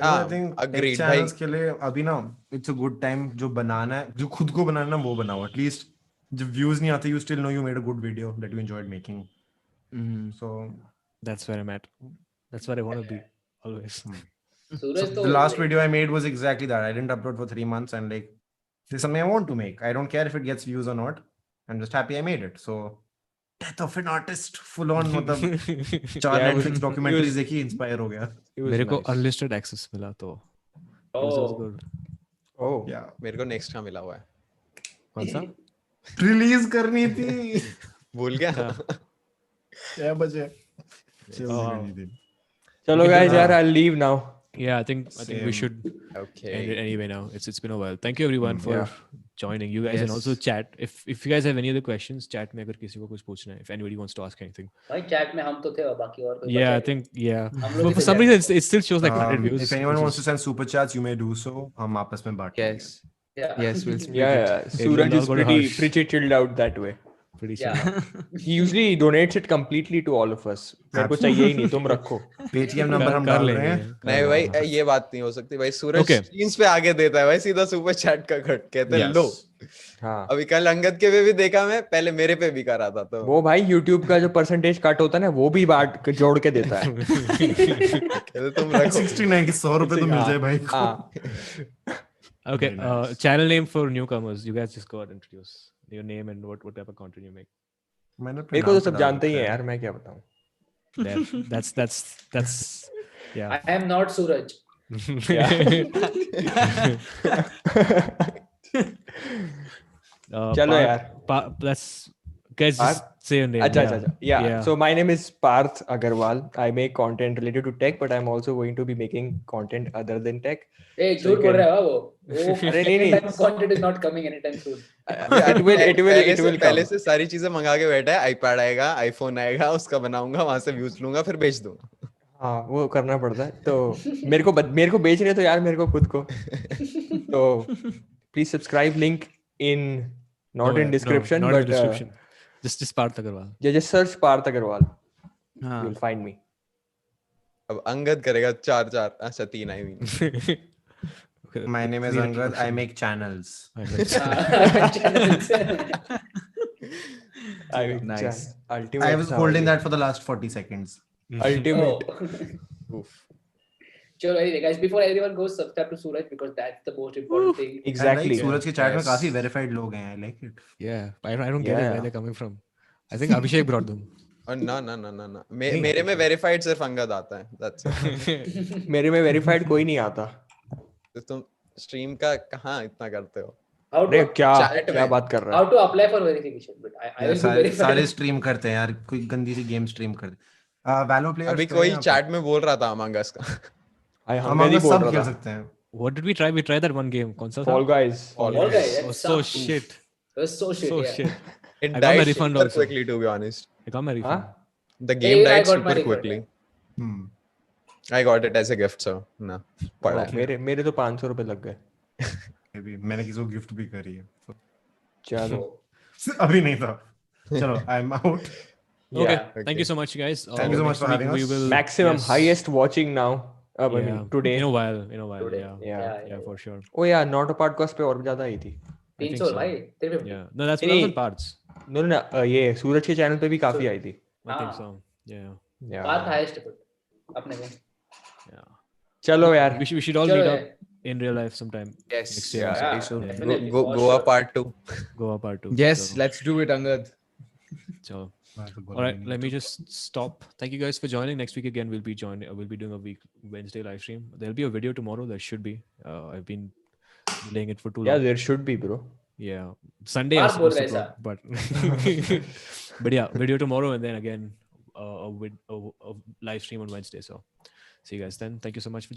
I think agreed, चैनल्स भाई. के लिए अभी ना इट्स अ गुड टाइम. जो बनाना है, जो खुद को बनाना है वो बनाओ. एटलीस्ट जब व्यूज नहीं आते, you still know you made a good video that you enjoyed making. So That's where I'm at. That's where I want to be always. सूरज तो the last video I made was exactly that. I didn't upload for 3 months, and like this is something I want to make. I don't care if it gets views or not. I'm just happy I made it. So death of an artist full on मतलब 4 Yeah, Netflix documentaries was- देखी inspire हो गया. it was मेरे को nice. unlisted access मिला तो it was Oh, good. Oh, या मेरे को नेक्स्ट का मिला हुआ है. कौन सा? रिलीज करनी थी. भूल गया. हाँ. 6 बजे Oh, wow. chalo can do guys, that. yaar, I'll leave now. Yeah, I think we Same. should Okay. end it anyway now. It's been a while. Thank you everyone for Yeah. joining. You guys and also Yes. chat. If you guys have any other questions, chat में अगर किसी को कुछ पूछना है, if anybody wants to ask anything. भाई chat में हम तो थे और बाकी और कोई Yeah, बचा I नहीं. think yeah. हम लोग For ही थे some chat reason में. it still shows like 100 views. If anyone which wants to is- send super chats, you may do so. हम आपस में बांट लेंगे. Yes. Yeah. Yes, we'll split Yeah, it. yeah. Suraj will is all go to Harsh. pretty chilled out that way. pretty Yeah. sure. He usually donates it completely to all of us. मेरे को चाहिए ही नहीं, तुम रखो. Paytm number हम कर डाल लेंगे, रहे हैं. कर नहीं लेंगे। भाई ये बात नहीं हो सकती भाई. सूरज Okay. स्क्रीन्स पे आगे देता है भाई सीधा सुपर चैट का कट कहते हैं Yes. लो. हाँ. अभी कल अंगद के पे भी देखा मैं. पहले मेरे पे भी करा था तो वो भाई YouTube का जो परसेंटेज कट होता है ना, वो भी बांट जोड़ के देता है. कहते तुम रखो. 69 की 100 रुपए तो मिल जाए भाई को. हाँ. Okay, Very nice. channel name for newcomers. You guys just go ahead and introduce your name and what type of content you make. मैंने अपने मेरे को नाम तो पे सब डाल जानते ही रखा हैं है. यार, मैं क्या बताऊं. That's yeah. I am not Suraj. चलो यार. That's guys just say your name. अच्छा yeah. अच्छा. Yeah. So my name is Parth Agarwal. I make content related to tech, but I'm also going to be making content other than tech. A So झूठ you बोल can- रहा है वो अरे नहीं, नहीं. Content is not coming any time soon. It will पहले come. से सारी चीजें मंगा के बैठा है. आईपैड आएगा, आईफोन आएगा, उसका बनाऊंगा, वहां से व्यूज लूंगा, फिर बेच दूंगा. हाँ, वो करना पड़ता है. तो मेरे को बेच रहे तो यार मेरे को खुद को. तो please subscribe. Link in not in description, not in but description. Just Parth Agarwal. just search Parth Agarwal. हाँ. You'll find me. अब अंगद करेगा 4 अच्छा 3 I mean. Okay, My name is clear Angad. I introduction. make channels. Nice. Ultimate. I was holding that for the last 40 seconds. Ultimate. चलो anyway guys, before everyone goes, subscribe to Suraj because that's the most important thing. Exactly. I like सूरज के chat में Yes. काफी verified लोग हैं. I like it. Yeah, I don't get it Yeah. where they're coming from. I think Abhishek brought them. और ना मेरे में verified सिर्फ अंगद आता है. That's it. मेरे में verified कोई नहीं आता. तो तुम स्ट्रीम का कहाँ इतना करते हो? How अरे to क्या बात कर रहा how है. to apply for verification, but I will be सारे verified. स्ट्रीम करते हैं यार. कोई गंदी सी गेम स्ट्रीम कर दे. Valo players अभी तो हैं कोई यहाँ पे. चैट में बोल रहा था अमंग अस का. हम Among नहीं Us बोल सब खेल रहा था. सकते हैं. What did we try? We tried that one game. कौन सा था? Fall Guys. All guys, Oh, that's so sucks. shit. That's so shit. So yeah. shit. It I got my died refund super also. quickly to be honest. I got my refund. हाँ? The game Even I died got my super refund, quickly. Hmm. I got it as a gift so ना पड़ा है. मेरे तो 500 रुपए लग गए. Maybe मैंने किसी को गिफ्ट भी करी है. चलो. अभी नहीं था. चलो, I'm out. Okay. Yeah. Thank you so much, guys. Thank you so much next for week having we us. will Maximum yes. highest watching now. I Yeah. mean today. In a while. Today. Yeah. Yeah. Yeah, for sure. Oh yeah, not a podcast पे और ज्यादा आई थी. I think 300 so. भाई 350. Yeah. No, that's नहीं, on parts. No, ये सूरज के channel पे भी काफी आई थी. I think हाँ. so. Yeah. Yeah. Path highest but अपने में. Yeah. चलो यार. We should all चलो meet यार. up in real life sometime. Yes. Next year. Yeah. Yeah, soon. definitely, Go for Goa sure. part 2. Goa part 2. Yes, So, let's do it, Angad. all right, let me just stop. Thank you guys for joining. Next week again we'll be doing a Wednesday live stream. There'll be a video tomorrow. There should be. I've been delaying it for too long. Yeah, there should be, bro. Yeah, Sunday I Baat was bol supposed to raha upload, but yeah, video tomorrow and then again a live stream on Wednesday. So see you guys then. Thank you so much for